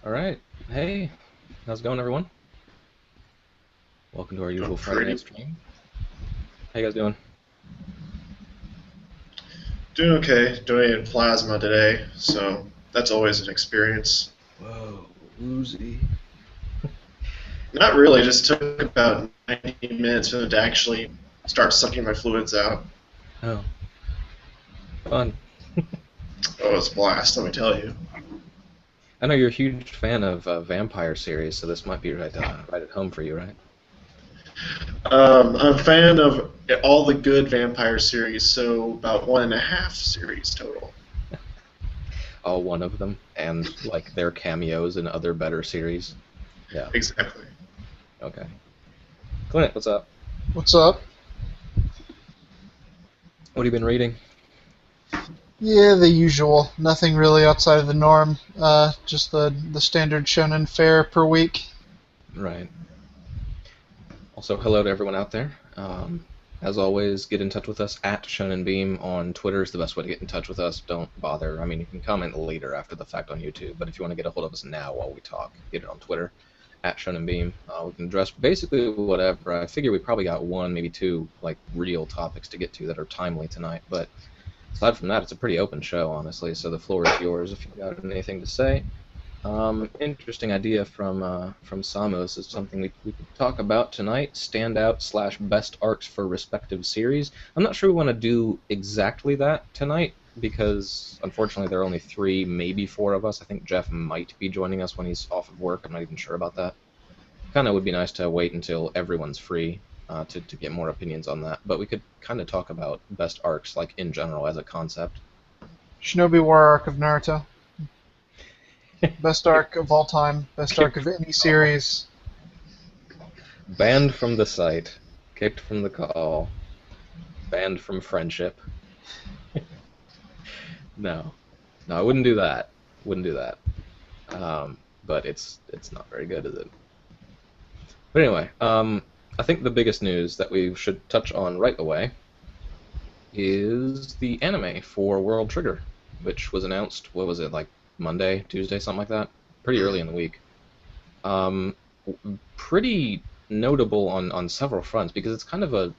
All right. Hey, how's it going, everyone? Welcome to our Doing usual Friday night pretty, stream. How you guys doing? doing okay. Donated plasma today, so that's always an experience. Whoa, woozy. Not really, just took about 90 minutes for them to actually start sucking my fluids out. Oh, fun. Oh, it's a blast, let me tell you. I know you're a huge fan of vampire series, so this might be right at home for you, right? I'm a fan of all the good vampire series, so about one and a half series total. All one of them, and like their cameos in other better series. Yeah. Exactly. Okay. Clint, what's up? What's up? What have you been reading? Yeah, the usual. Nothing really outside of the norm. Just the standard shonen fare per week. Right. Also, hello to everyone out there. As always, get in touch with us at Shonen Beam on Twitter is the best way to get in touch with us. Don't bother. I mean, you can comment later after the fact on YouTube, but if you want to get a hold of us now while we talk, get it on Twitter at Shonen Beam. We can address basically whatever. I figure we probably got one, maybe two, like real topics to get to that are timely tonight. But aside from that, it's a pretty open show, honestly. So the floor is yours if you've got anything to say. Interesting idea from Samos is something we could talk about tonight. Standout slash best arcs for respective series. I'm not sure we want to do exactly that tonight because unfortunately there are only three, maybe four of us. I think Jeff might be joining us when he's off of work. I'm not even sure about that. Kind of would be nice to wait until everyone's free to get more opinions on that. But we could kind of talk about best arcs like in general as a concept. Shinobi War arc of Naruto. Best arc of all time. Best arc of any series. Banned from the site, kicked from the call, banned from friendship. No, no, I wouldn't do that. Wouldn't do that. But it's not very good, is it? But anyway, I think the biggest news that we should touch on right away is the anime for World Trigger, which was announced. What was it, like Monday, Tuesday, something like that? Pretty early in the week. Um, Pretty notable on several fronts because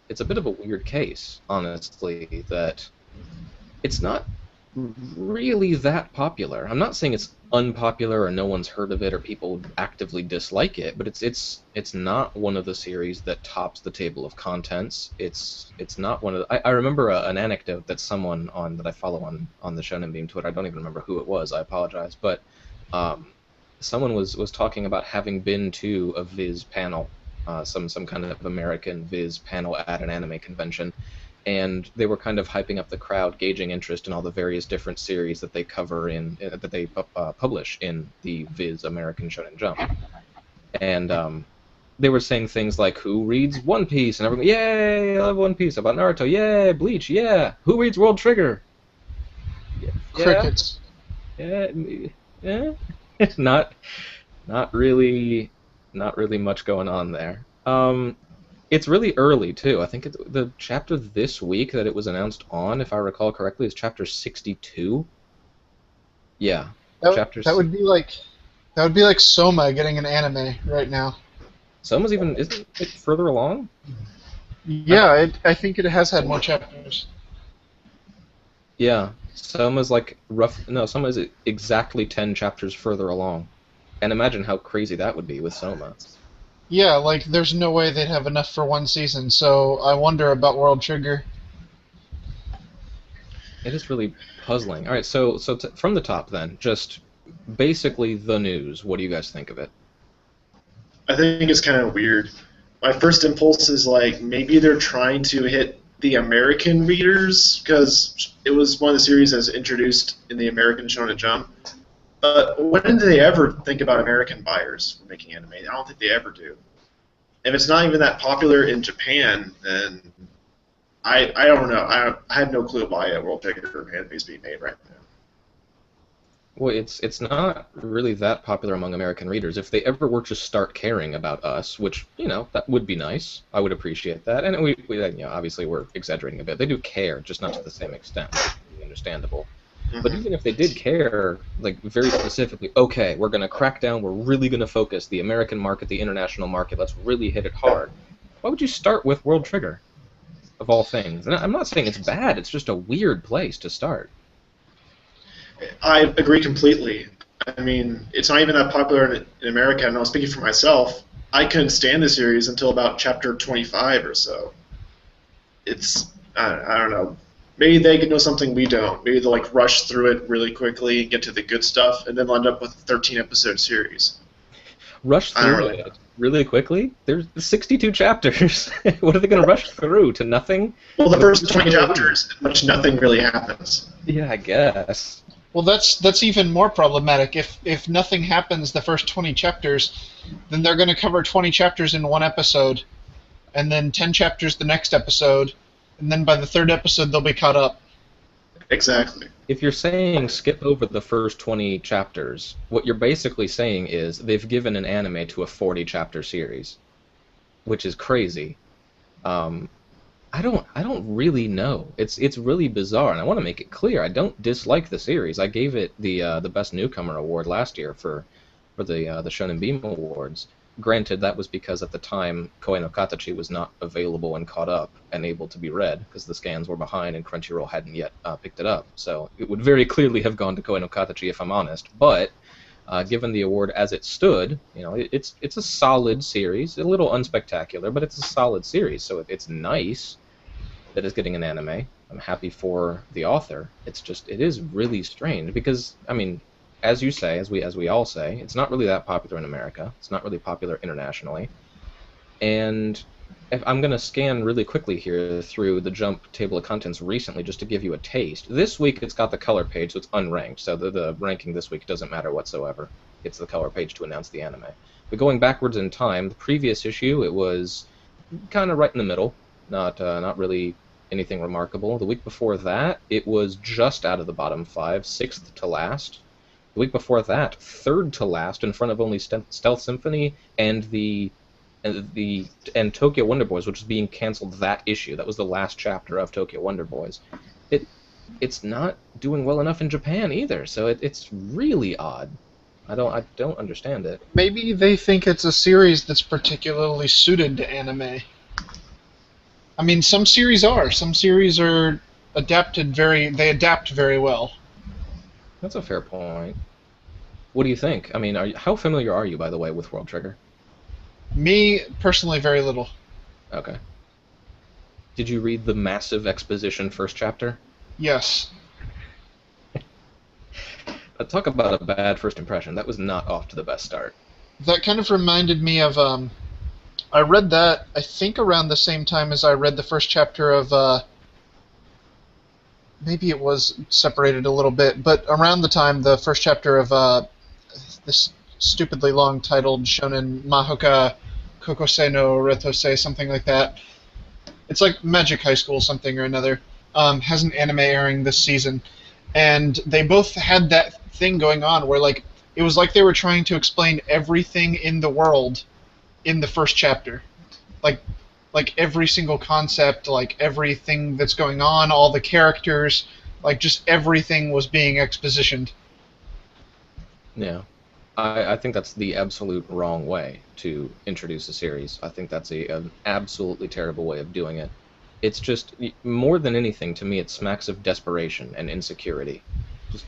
it's a bit of a weird case, honestly, that it's not really that popular. I'm not saying it's unpopular or no one's heard of it or people actively dislike it, but it's not one of the series that tops the table of contents. It's not one of the, I remember an anecdote that someone on that I follow on the Shonen Beam Twitter. I don't even remember who it was. I apologize, but um, someone was talking about having been to a Viz panel, some kind of American Viz panel at an anime convention, and they were kind of hyping up the crowd, gauging interest in all the various different series that they cover that they publish in the Viz American Shonen Jump, and they were saying things like, "Who reads One Piece?" and everyone, "Yay, I love One Piece." About Naruto, "Yay, Bleach, yeah." "Who reads World Trigger?" Yeah, yeah, Crickets. yeah, yeah. not not really, not really much going on there. It's really early too. I think the chapter this week that it was announced on, if I recall correctly, is chapter 62. Yeah, That, chapter. that would be like that would be like Soma getting an anime right now. Someone's even isn't it further along? I, Yeah, I think it has had more chapters. yeah, Soma's like rough. No, Soma's exactly 10 chapters further along. And imagine how crazy that would be with Soma. Yeah, like there's no way they'd have enough for one season. So I wonder about World Trigger. It is really puzzling. All right, so from the top then, just basically the news. What do you guys think of it? I think it's kind of weird. My first impulse is like maybe they're trying to hit the American readers because it was one of the series that was introduced in the American Shonen Jump. But when did they ever think about American buyers for making anime? I don't think they ever do. If it's not even that popular in Japan, then I don't know. I have no clue why a World Trigger anime is being made right now. Well, it's not really that popular among American readers. If they ever were to start caring about us, which that would be nice, I would appreciate that. And we obviously we're exaggerating a bit. They do care, just not to the same extent. Which would be understandable. But Hmm. even if they did care, like very specifically, okay, we're going to crack down, we're really going to focus the American market, the international market, let's really hit it hard. Why would you start with World Trigger, of all things? And I'm not saying it's bad, it's just a weird place to start. I agree completely. I mean, it's not even that popular in America. And I was speaking for myself. I couldn't stand the series until about chapter 25 or so. It's I don't know. Maybe they know something we don't. Maybe they'll like rush through it really quickly and get to the good stuff, and then they'll end up with a 13 episode series. Rush I don't through really know. it really quickly? There's 62 chapters. What are they going to rush through to nothing? Well, the What first is 20 there to read? chapters, in which nothing really happens. Yeah, I guess. Well, that's even more problematic. If nothing happens the first 20 chapters, then they're going to cover 20 chapters in one episode, and then 10 chapters the next episode, and then by the third episode they'll be caught up. Exactly. If you're saying skip over the first 20 chapters, what you're basically saying is they've given an anime to a 40 chapter series, which is crazy. Um, I don't really know. It's really bizarre, and I want to make it clear. I don't dislike the series. I gave it the best newcomer award last year for the Shonen Beam Awards. Granted, that was because at the time Koei no Katachi was not available and caught up and able to be read because the scans were behind and Crunchyroll hadn't yet picked it up. So it would very clearly have gone to Koei no Katachi if I'm honest. But given the award as it stood, it's a solid series, a little unspectacular, but it's a solid series. So it's nice that is getting an anime. I'm happy for the author. It's just it is really strange because I mean, as you say, as we all say, it's not really that popular in America. It's not really popular internationally. And if I'm going to scan really quickly here through the Jump table of contents recently just to give you a taste. This week it's got the color page, so it's unranked. So the ranking this week doesn't matter whatsoever. It's the color page to announce the anime. But going backwards in time, the previous issue it was kind of right in the middle, not really anything remarkable. The week before that, it was just out of the bottom five, sixth to last. The week before that, third to last, in front of only Stealth Symphony and and Tokyo Wonder Boys, which is being canceled that issue. That was the last chapter of Tokyo Wonder Boys. It it's not doing well enough in Japan either, so it's really odd. I don't understand it. Maybe they think it's a series that's particularly suited to anime. I mean, some series are. Some series are they adapt very well. That's a fair point. What do you think? I mean, how familiar are you, by the way, with World Trigger? Me, personally, very little. Okay. Did you read the massive exposition first chapter? Yes. Talk about a bad first impression. That was not off to the best start. That kind of reminded me of, I read that, I think around the same time as I read the first chapter of, maybe it was separated a little bit, but around the time the first chapter of, this stupidly long titled Shonen Mahoka Kokosei no Retose, something like that. It's like Magic High School something or another. Has an anime airing this season. And they both had that thing going on where, like, it was like they were trying to explain everything in the world in the first chapter. Like, like every single concept, like everything that's going on, all the characters, like just everything was being expositioned. Yeah. I think that's the absolute wrong way to introduce a series. I think that's an absolutely terrible way of doing it. It's just, more than anything, to me, it smacks of desperation and insecurity. Just,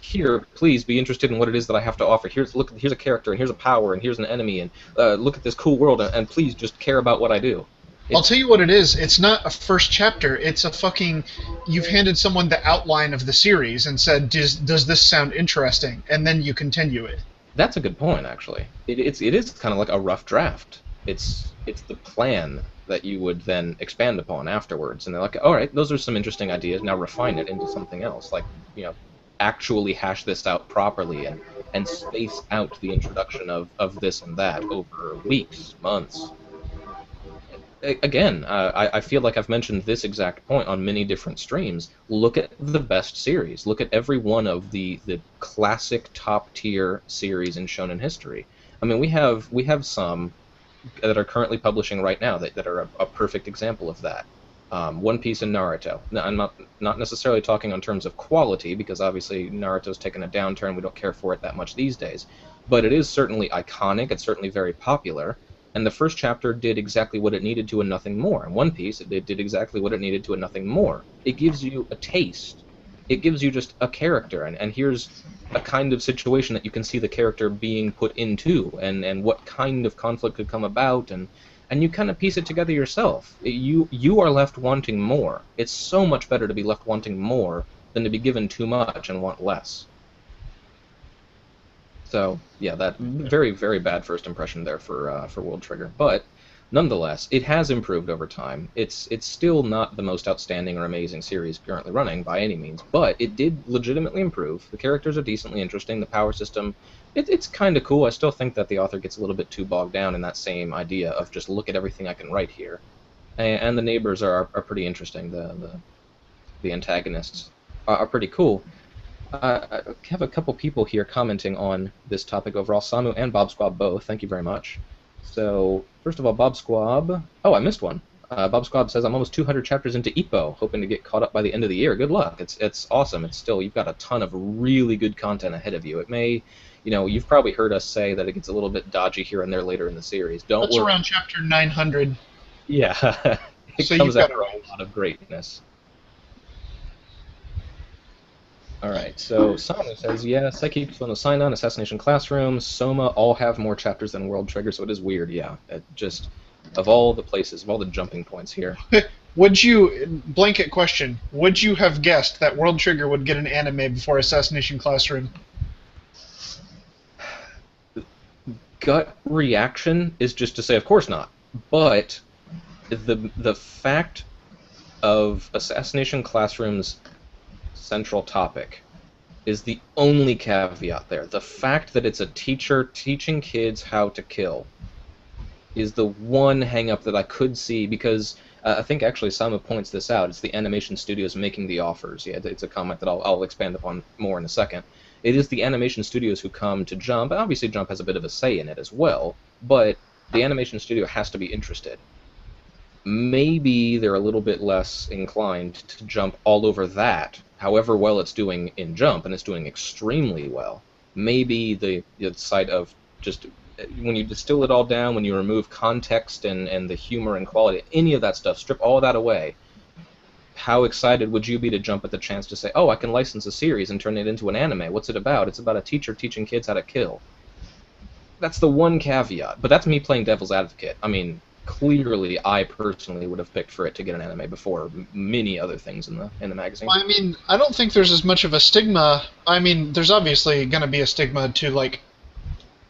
here, please be interested in what it is that I have to offer. Here's a character, and here's a power, and here's an enemy, and look at this cool world, and please just care about what I do. I'll tell you what it is. It's not a first chapter. It's a fucking... You've handed someone the outline of the series and said, does this sound interesting? And then you continue it. That's a good point, actually. It is kind of like a rough draft. It's the plan that you would then expand upon afterwards, and they're like, all right, those are some interesting ideas. Now refine it into something else, like actually hash this out properly and space out the introduction of this and that over weeks, months. Again, I feel like I've mentioned this exact point on many different streams. Look at the best series. Look at every one of the classic top-tier series in shonen history. I mean, we have some that are currently publishing right now that are a perfect example of that. One Piece and Naruto. Now, I'm not necessarily talking on terms of quality, because obviously Naruto's taken a downturn. We don't care for it that much these days. But it is certainly iconic. It's certainly very popular. And the first chapter did exactly what it needed to and nothing more. In One Piece, it did exactly what it needed to and nothing more. It gives you a taste. It gives you just a character. And here's a kind of situation that you can see the character being put into, and what kind of conflict could come about, and you kind of piece it together yourself. You are left wanting more. It's so much better to be left wanting more than to be given too much and want less. So yeah, that very, very bad first impression there for World Trigger. But nonetheless, it has improved over time. It's still not the most outstanding or amazing series currently running by any means, but it did legitimately improve. The characters are decently interesting. The power system, it's kind of cool. I still think that the author gets a little bit too bogged down in that same idea of just look at everything I can write here. And the neighbors are pretty interesting. The antagonists are pretty cool. I have a couple people here commenting on this topic overall. Samu and Bob Squab both. Thank you very much. So, first of all, Bob Squab... Oh, I missed one. Bob Squab says, I'm almost 200 chapters into Ippo, hoping to get caught up by the end of the year. Good luck. It's awesome. It's still... You've got a ton of really good content ahead of you. It may... You know, you've probably heard us say that it gets a little bit dodgy here and there later in the series. That's around chapter 900. Yeah. It So comes you've got after a lot of greatness. Alright, so Samu says, yeah, Psyche, Phone Sign-On, Assassination Classroom, Soma all have more chapters than World Trigger, so it is weird, yeah. It just, of all the places, of all the jumping points here. Would you, blanket question, would you have guessed that World Trigger would get an anime before Assassination Classroom? Gut reaction is just to say, of course not. But the fact of Assassination Classroom's central topic is the only caveat there. The fact that it's a teacher teaching kids how to kill is the one hang-up that I could see, because I think actually Samu points this out. It's the animation studios making the offers. Yeah, it's a comment that I'll expand upon more in a second. It is the animation studios who come to Jump. Obviously, Jump has a bit of a say in it as well, but the animation studio has to be interested. Maybe they're a little bit less inclined to jump all over that, however well it's doing in Jump, and it's doing extremely well. Maybe the side of just, when you distill it all down, when you remove context and the humor and quality, any of that stuff, strip all of that away, how excited would you be to jump at the chance to say, oh, I can license a series and turn it into an anime? What's it about? It's about a teacher teaching kids how to kill. That's the one caveat, but that's me playing devil's advocate. I mean, clearly, I personally would have picked for it to get an anime before many other things in the magazine. Well, I mean, I don't think there's as much of a stigma. I mean, there's obviously going to be a stigma to, like,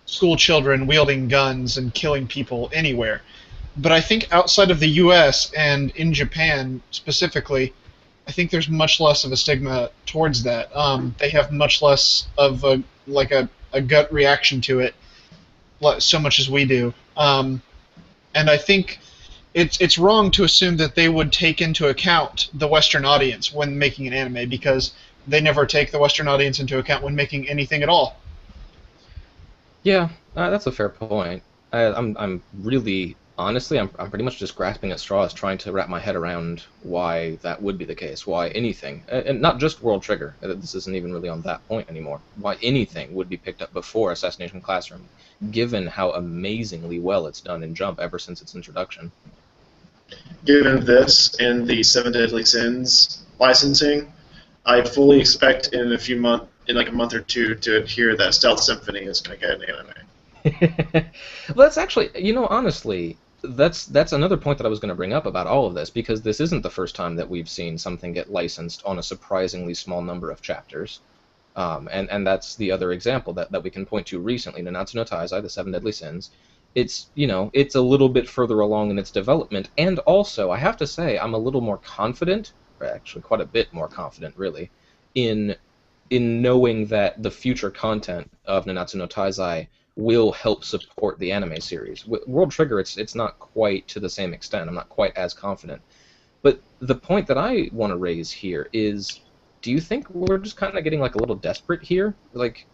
school children wielding guns and killing people anywhere. But I think outside of the U.S. and in Japan specifically, I think there's much less of a stigma towards that. They have much less of a gut reaction to it, so much as we do. And I think it's wrong to assume that they would take into account the Western audience when making an anime, because they never take the Western audience into account when making anything at all. Yeah, that's a fair point. I'm really, honestly, I'm pretty much just grasping at straws, trying to wrap my head around why that would be the case, why anything, and not just World Trigger, this isn't even really on that point anymore, why anything would be picked up before Assassination Classroom, given how amazingly well it's done in Jump ever since its introduction. Given this and the Seven Deadly Sins licensing, I fully expect in like a month or two to hear that Stealth Symphony is going to get an anime. Well, that's actually, honestly, that's another point that I was going to bring up about all of this, because this isn't the first time that we've seen something get licensed on a surprisingly small number of chapters. And that's the other example that we can point to recently, Nanatsu no Taizai, the Seven Deadly Sins. It's, it's a little bit further along in its development, and also, I have to say, I'm a little more confident, or actually quite a bit more confident, really, in knowing that the future content of Nanatsu no Taizai will help support the anime series. With World Trigger, it's not quite to the same extent. I'm not quite as confident. But the point that I want to raise here is, do you think we're just kind of getting like a little desperate here? Like,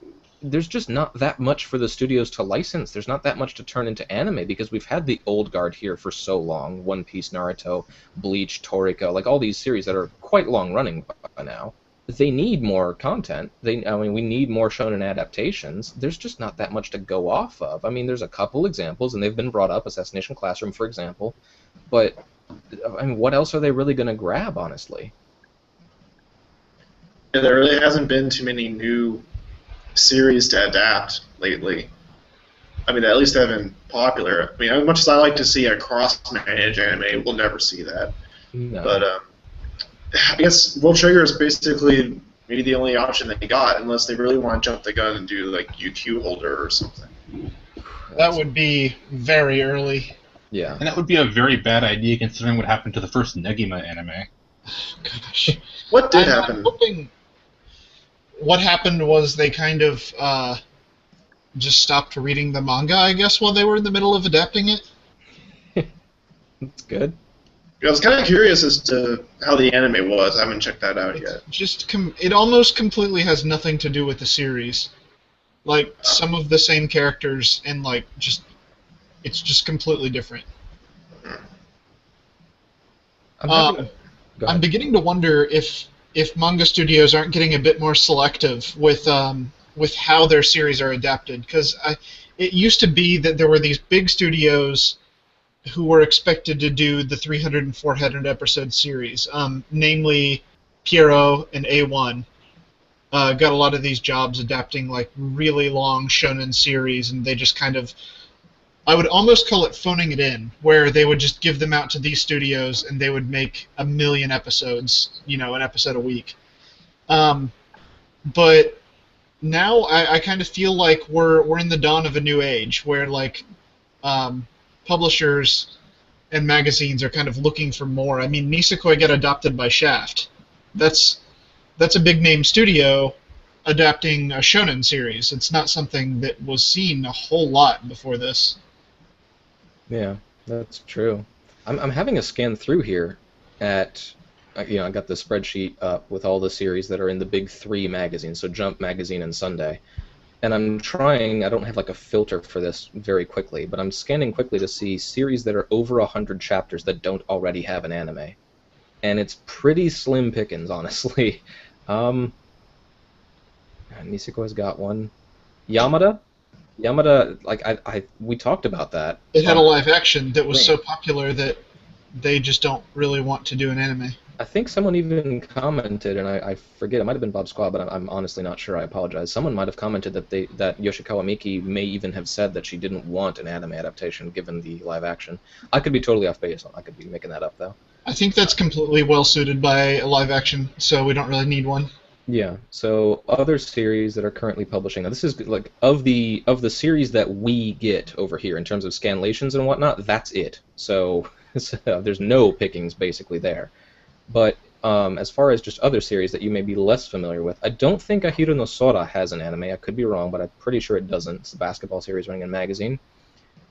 there's just not that much for the studios to license. There's not that much to turn into anime because we've had the old guard here for so long. One Piece, Naruto, Bleach, Toriko, like all these series that are quite long running by now. They need more content. We need more shonen adaptations. There's just not that much to go off of. I mean, there's a couple examples, and they've been brought up. Assassination Classroom, for example. But I mean, what else are they really going to grab, honestly? And there really hasn't been too many new series to adapt lately. I mean, at least they haven't been popular. I mean, as much as I like to see a cross-managed anime, we'll never see that. No. But I guess World Trigger is basically maybe the only option they got, unless they really want to jump the gun and do like UQ Holder or something. That would be very early. Yeah. And that would be a very bad idea considering what happened to the first Negima anime. Gosh. What did I'm happen? hoping what happened was they kind of just stopped reading the manga, I guess, while they were in the middle of adapting it. That's good. I was kind of curious as to how the anime was. I haven't checked that out yet. It almost completely has nothing to do with the series. Like, some of the same characters, and, like, it's just completely different. I'm beginning to wonder if manga studios aren't getting a bit more selective with how their series are adapted, because it used to be that there were these big studios who were expected to do the 300 and 400 episode series, namely Pierrot and A1. Got a lot of these jobs adapting like really long shonen series, and they just kind of, I would almost call it phoning it in, where they would just give them out to these studios and they would make 1 million episodes, an episode a week. But now I kind of feel like we're in the dawn of a new age, where like publishers and magazines are kind of looking for more. I mean, Nisekoi got adopted by Shaft. That's a big name studio adapting a shonen series. It's not something that was seen a whole lot before this. Yeah, that's true. I'm having a scan through here at, I got the spreadsheet up with all the series that are in the big 3 magazines, so Jump Magazine and Sunday. And I'm trying, I don't have like a filter for this very quickly, but I'm scanning quickly to see series that are over 100 chapters that don't already have an anime. And it's pretty slim pickings, honestly. Nisekoi's got one. Yamada, like we talked about that. It had a live action that was so popular that they just don't really want to do an anime. I think someone even commented, and I forget, it might have been Bob Squad, but I'm honestly not sure, I apologize. Someone might have commented that Yoshikawa Miki may even have said that she didn't want an anime adaptation given the live action. I could be totally off base, I could be making that up though. I think that's completely well suited by a live action, so we don't really need one. Yeah, so other series that are currently publishing, now this is like, of the series that we get over here in terms of scanlations and whatnot, that's it. So there's no pickings basically there. But as far as just other series that you may be less familiar with, I don't think Ahiru no Sora has an anime. I could be wrong, but I'm pretty sure it doesn't. It's a basketball series running in a magazine.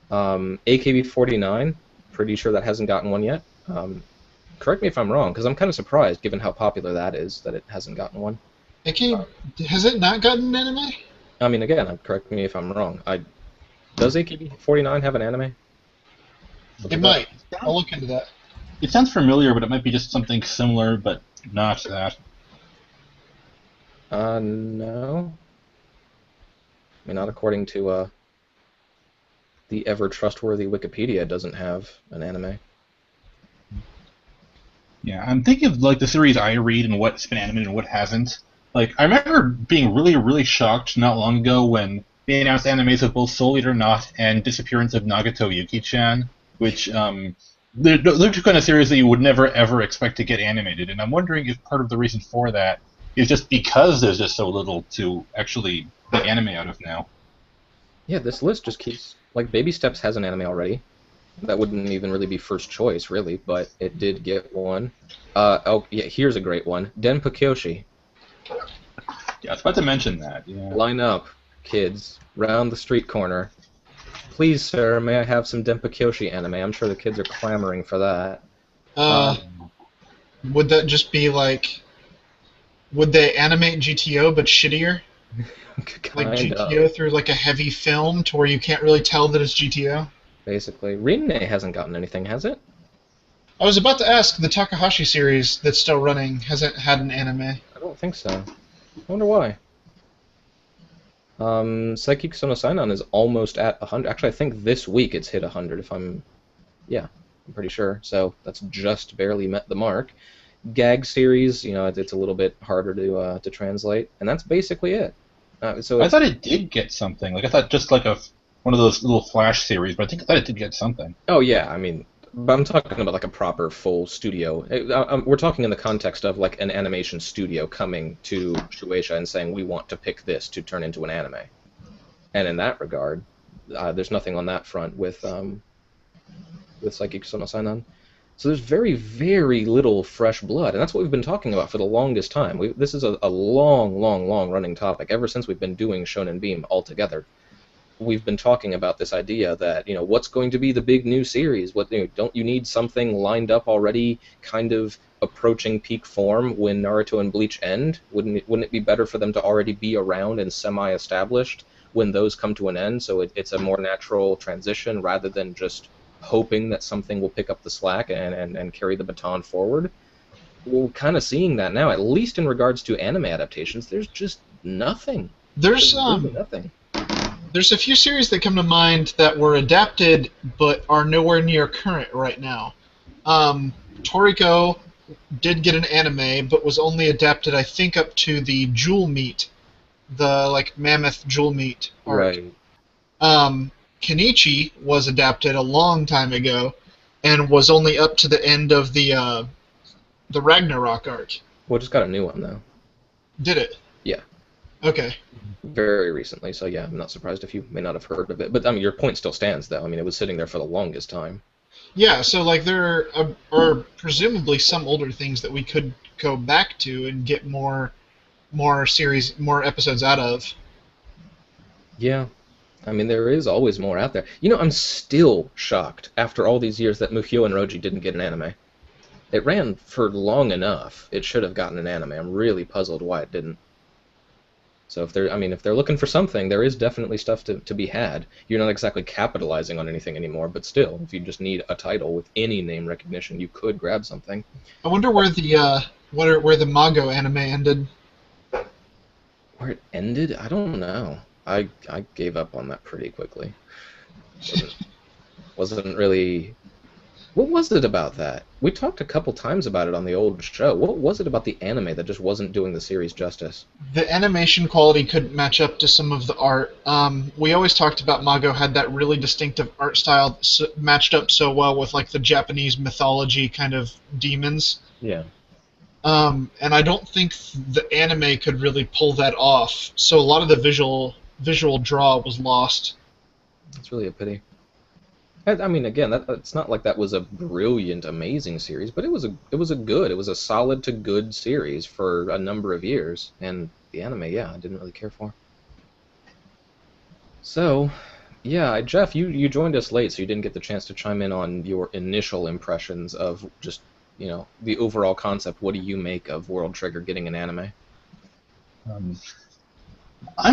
AKB49, pretty sure that hasn't gotten one yet. Correct me if I'm wrong, because I'm kind of surprised, given how popular that is, that it hasn't gotten one. Has it not gotten an anime? I mean, again, correct me if I'm wrong. Does AKB49 have an anime? It might. I'll look into that. It sounds familiar, but it might be just something similar, but not that. No. I mean, not according to the ever-trustworthy Wikipedia, it doesn't have an anime. Yeah, I'm thinking of like the series I read and what's been animated and what hasn't. Like, I remember being really, really shocked not long ago when they announced animes of both Soul Eater Not and Disappearance of Nagato Yuki-chan, which, they're two kind of series that you would never, ever expect to get animated, and I'm wondering if part of the reason for that is just because there's just so little to actually make anime out of now. Yeah, this list just keeps... Like, Baby Steps has an anime already. That wouldn't even really be first choice, really, but it did get one. Oh, yeah, here's a great one. Denpa Kyoshi. Yeah, I was about to mention that. Yeah. Line up, kids, round the street corner. Please, sir, may I have some Denpa Kyoshi anime? I'm sure the kids are clamoring for that. Would that just be like... Would they animate GTO but shittier? Like Kind of, GTO through like a heavy film to where you can't really tell that it's GTO? basically. Rinne hasn't gotten anything, has it? I was about to ask, the Takahashi series that's still running hasn't had an anime. I don't think so. I wonder why. Psychic Sonosainan is almost at 100. Actually, I think this week it's hit 100, yeah, I'm pretty sure. So that's just barely met the mark. Gag series, it's a little bit harder to translate, and that's basically it. So I thought it did get something. Like I thought just like one of those little flash series, but I thought it did get something. oh yeah, I mean, but I'm talking about like a proper full studio. We're talking in the context of like an animation studio coming to Shueisha and saying we want to pick this to turn into an anime. And in that regard, there's nothing on that front with Psychic Sonosainan. So there's very, very little fresh blood, and that's what we've been talking about for the longest time. This is a long, long, long running topic. Ever since we've been doing Shonen Beam all together, we've been talking about this idea that, what's going to be the big new series? Don't you need something lined up already, kind of approaching peak form when Naruto and Bleach end? Wouldn't it be better for them to already be around and semi-established when those come to an end, so it's a more natural transition rather than just hoping that something will pick up the slack and carry the baton forward? We're kind of seeing that now, at least in regards to anime adaptations. There's just nothing. There's really nothing. There's a few series that come to mind that were adapted but are nowhere near current right now. Toriko did get an anime, but was only adapted, I think, up to the Jewel Meat, the like mammoth Jewel Meat arc. Right. Kenichi was adapted a long time ago, and was only up to the end of the Ragnarok arc. Well, just got a new one though. Did it? Yeah. Okay. Very recently, so yeah, I'm not surprised if you may not have heard of it. But I mean, your point still stands, though. I mean, it was sitting there for the longest time. Yeah, so like there are presumably some older things that we could go back to and get more episodes out of. Yeah. I mean, there is always more out there. I'm still shocked after all these years that Mukyo and Roji didn't get an anime. It ran for long enough. It should have gotten an anime. I'm really puzzled why it didn't. So if they're looking for something, there is definitely stuff to be had. You're not exactly capitalizing on anything anymore, but still, if you just need a title with any name recognition, you could grab something. I wonder where the Mago anime ended. Where it ended? I don't know. I gave up on that pretty quickly. Wasn't really. What was it about that? We talked a couple times about it on the old show. What was it about the anime that just wasn't doing the series justice? The animation quality couldn't match up to some of the art. We always talked about Mago had that really distinctive art style that matched up so well with like the Japanese mythology kind of demons. Yeah. And I don't think the anime could really pull that off. So a lot of the visual draw was lost. That's really a pity. I mean, again, it's not like that was a brilliant, amazing series, but it was a solid to good series for a number of years. And the anime, yeah, I didn't really care for. So, yeah, Jeff, you joined us late, so you didn't get the chance to chime in on your initial impressions of just, the overall concept. What do you make of World Trigger getting an anime? I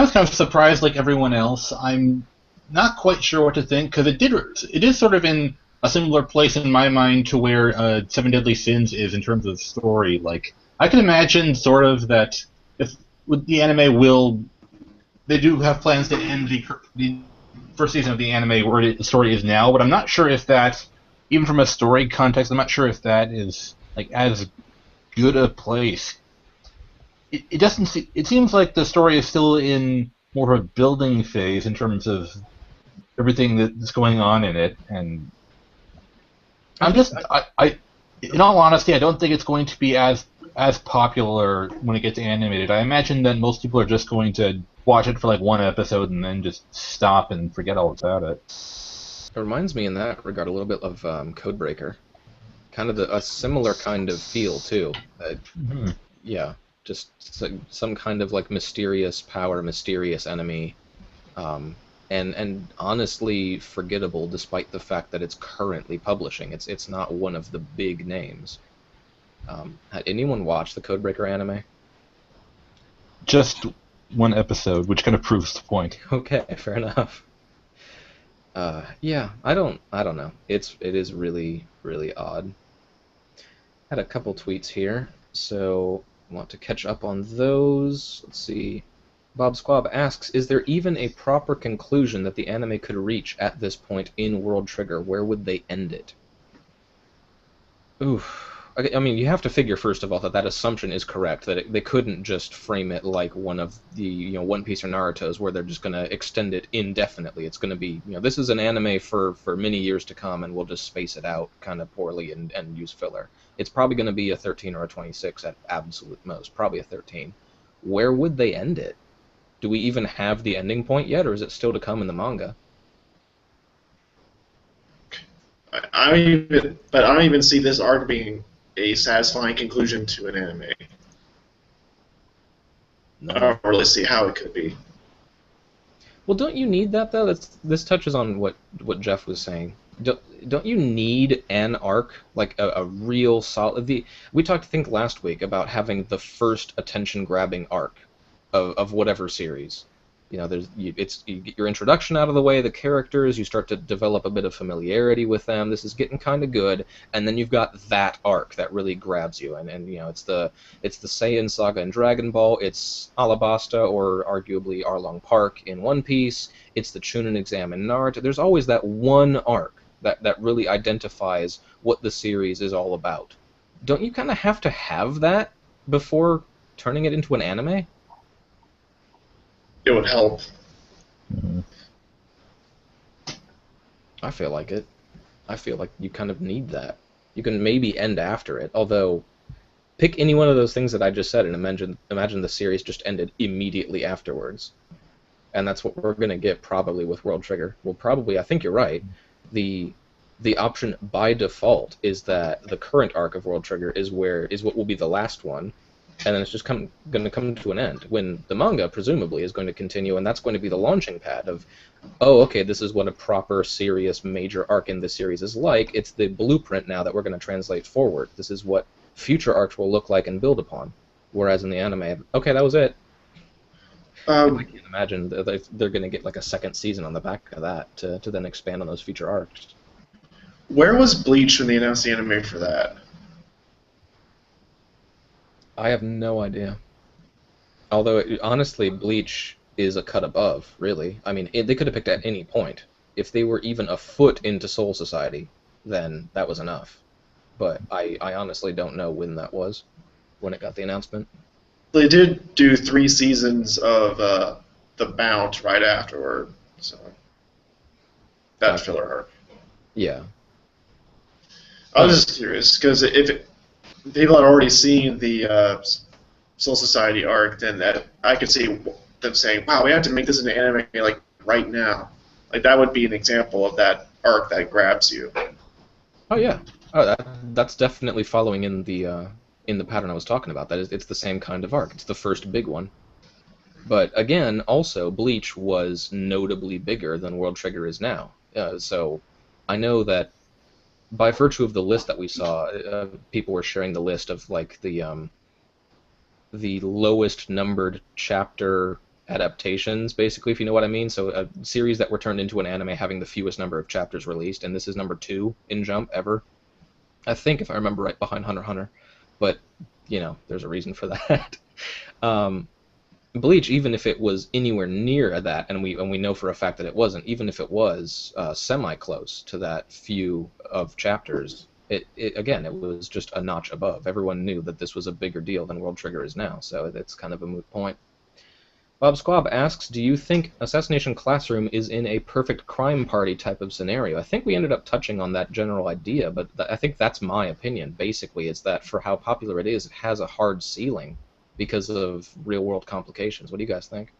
was kind of surprised, like everyone else. I'm not quite sure what to think, because it is sort of in a similar place in my mind to where Seven Deadly Sins is in terms of story. Like, I can imagine sort of that if with the anime they do have plans to end the first season of the anime where the story is now, but I'm not sure if that, even from a story context, I'm not sure if that is like as good a place. It doesn't. It seems like the story is still in more of a building phase in terms of everything that's going on in it, and in all honesty, I don't think it's going to be as popular when it gets animated. I imagine that most people are just going to watch it for like one episode and then just stop and forget all about it. It reminds me in that regard a little bit of Codebreaker. Kind of a similar kind of feel, too. Yeah, just some kind of like mysterious power, mysterious enemy, and honestly forgettable despite the fact that it's currently publishing. It's not one of the big names. Had anyone watched the Codebreaker anime? Just one episode, which kind of proves the point. Okay, fair enough. Yeah, I don't know. It is really, really odd. Had a couple tweets here, so I want to catch up on those. Let's see. Bob Squab asks, is there even a proper conclusion that the anime could reach at this point in World Trigger? Where would they end it? Oof. I mean, you have to figure, first of all, that assumption is correct, that they couldn't just frame it like one of the, One Piece or Naruto's, where they're just going to extend it indefinitely. It's going to be, this is an anime for many years to come, and we'll just space it out kind of poorly and use filler. It's probably going to be a 13 or a 26 at absolute most, probably a 13. Where would they end it? Do we even have the ending point yet, or is it still to come in the manga? I don't even see this arc being a satisfying conclusion to an anime. No. I don't really see how it could be. Well, don't you need that, though? This touches on what Jeff was saying. Don't you need an arc, like a real solid... We talked, I think, last week about having the first attention-grabbing arc of whatever series. You get your introduction out of the way, the characters, you start to develop a bit of familiarity with them, this is getting kind of good, and then you've got that arc that really grabs you, and it's the Saiyan Saga in Dragon Ball, it's Alabasta, or arguably Arlong Park in One Piece, it's the Chunin exam in Naruto. There's always that one arc that really identifies what the series is all about. Don't you kind of have to have that before turning it into an anime? It would help. Mm-hmm. I feel like it. I feel like you kind of need that. You can maybe end after it, although pick any one of those things that I just said and imagine the series just ended immediately afterwards. And that's what we're going to get probably with World Trigger. Well, probably, I think you're right. The option by default is that the current arc of World Trigger is what will be the last one, and then it's just going to come to an end, when the manga, presumably, is going to continue, and that's going to be the launching pad of, oh, okay, this is what a proper, serious, major arc in this series is like. It's the blueprint now that we're going to translate forward. This is what future arcs will look like and build upon. Whereas in the anime, okay, that was it. I can't imagine they're going to get like a second season on the back of that to then expand on those future arcs. Where was Bleach when they announced the anime for that? I have no idea. Although, honestly, Bleach is a cut above, really. I mean, they could have picked at any point. If they were even a foot into Soul Society, then that was enough. But I honestly don't know when that was, when it got the announcement. They did do 3 seasons of The Bounce right afterward, so that's filler arc. Yeah. I was just curious, because if people had already seen the Soul Society arc, then I could see them saying, wow, we have to make this an anime like right now. Like that would be an example of that arc that grabs you. Oh yeah. Oh, that's definitely following in the pattern I was talking about. It's the same kind of arc. It's the first big one. But again, also Bleach was notably bigger than World Trigger is now. So I know that by virtue of the list that we saw, people were sharing the list of like the lowest numbered chapter adaptations, basically, if you know what I mean. So a series that were turned into an anime having the fewest number of chapters released, and this is number 2 in Jump ever. I think, if I remember right, behind Hunter x Hunter. But, there's a reason for that. Bleach, even if it was anywhere near that, and we know for a fact that it wasn't, even if it was semi-close to that few of chapters, it was just a notch above. Everyone knew that this was a bigger deal than World Trigger is now, so it's kind of a moot point. Bob Squab asks, do you think Assassination Classroom is in a perfect crime party type of scenario? I think we ended up touching on that general idea, but I think that's my opinion. Basically, it's that for how popular it is, it has a hard ceiling because of real-world complications. What do you guys think?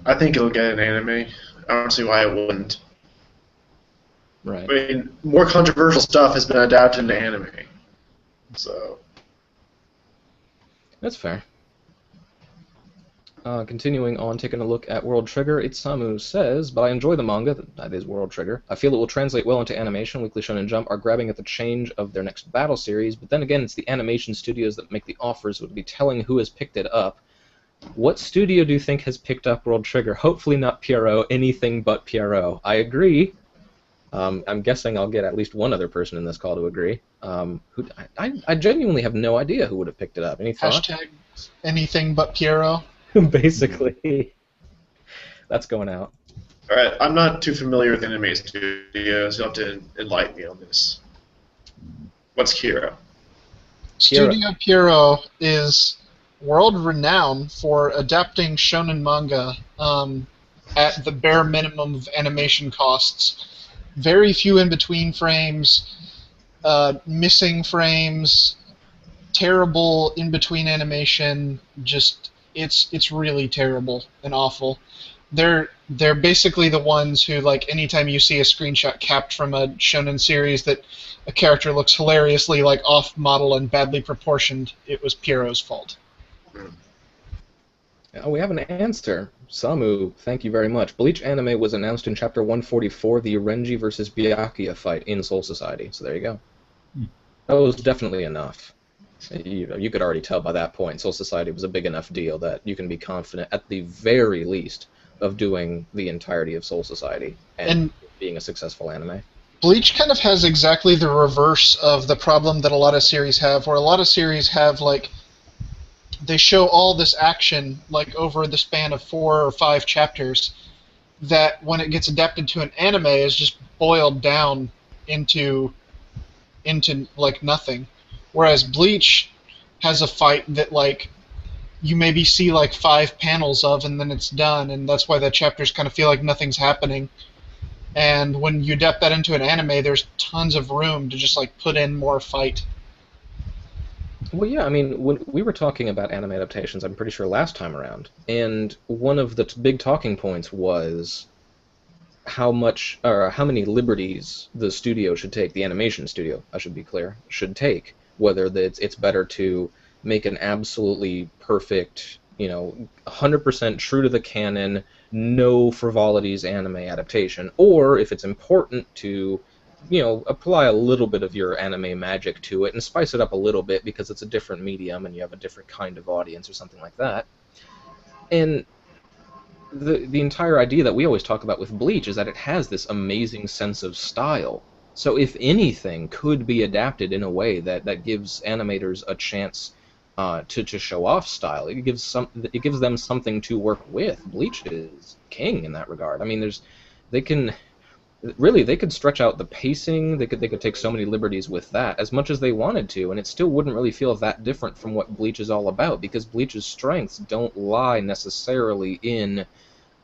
I think it'll get an anime. I don't see why it wouldn't. Right. I mean, more controversial stuff has been adapted into anime. So That's fair. Continuing on, taking a look at World Trigger, Itsamu says, but I enjoy the manga, that is World Trigger. I feel it will translate well into animation. Weekly Shonen Jump are grabbing at the change of their next battle series, but then again, it's the animation studios that make the offers, would be telling who has picked it up. What studio do you think has picked up World Trigger? Hopefully not Pierrot, anything but Pierrot. I agree. I'm guessing I'll get at least one other person in this call to agree. I genuinely have no idea who would have picked it up. Any thoughts? Hashtag anything but Pierrot. Basically. That's going out. All right, I'm not too familiar with anime studios. You'll have to enlighten me on this. What's Kira? Studio Pierrot is world-renowned for adapting shonen manga at the bare minimum of animation costs. Very few in-between frames, missing frames, terrible in-between animation, just it's really terrible and awful. They're basically the ones who, like, anytime you see a screenshot capped from a shonen series that a character looks hilariously like off-model and badly proportioned, it was Pierrot's fault. Oh, we have an answer. Samu, thank you very much. Bleach anime was announced in Chapter 144, the Renji versus Byakuya fight in Soul Society. So there you go. That was definitely enough. You could already tell by that point Soul Society was a big enough deal that you can be confident, at the very least, of doing the entirety of Soul Society and being a successful anime. Bleach kind of has exactly the reverse of the problem that a lot of series have, where a lot of series have, like, they show all this action, like, over the span of 4 or 5 chapters, that when it gets adapted to an anime is just boiled down into like, nothing. Whereas Bleach has a fight that, like, you maybe see, like, 5 panels of, and then it's done, and that's why the chapters kind of feel like nothing's happening. And when you adapt that into an anime, there's tons of room to just, like, put in more fight. Well, yeah, I mean, when we were talking about anime adaptations, I'm pretty sure last time around, and one of the big talking points was how many liberties the studio should take, the animation studio, I should be clear, should take, whether it's better to make an absolutely perfect, 100% true to the canon, no frivolities anime adaptation, or if it's important to apply a little bit of your anime magic to it and spice it up a little bit because it's a different medium and you have a different kind of audience or something like that. And the entire idea that we always talk about with Bleach is that it has this amazing sense of style. So if anything could be adapted in a way that gives animators a chance to show off style, it gives them something to work with. Bleach is king in that regard. I mean, they could stretch out the pacing. They could take so many liberties with that as much as they wanted to, and it still wouldn't really feel that different from what Bleach is all about, because Bleach's strengths don't lie necessarily in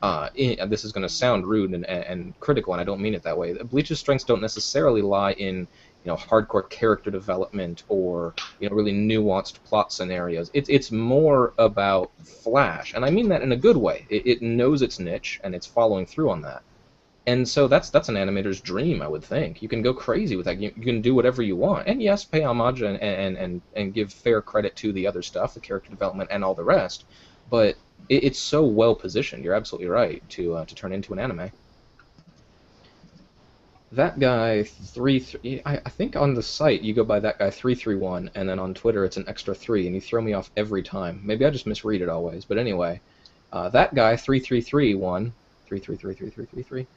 this is going to sound rude and critical, and I don't mean it that way. Bleach's strengths don't necessarily lie in hardcore character development or really nuanced plot scenarios. It's more about flash, and I mean that in a good way. It knows its niche and it's following through on that. And so that's an animator's dream, I would think. You can go crazy with that. You can do whatever you want, and yes, pay homage and give fair credit to the other stuff, the character development and all the rest. But it's so well positioned. You're absolutely right to turn into an anime. That guy I think on the site you go by that guy 331, and then on Twitter it's an extra 3, and you throw me off every time. Maybe I just misread it always, but anyway, that guy 3331 3333333.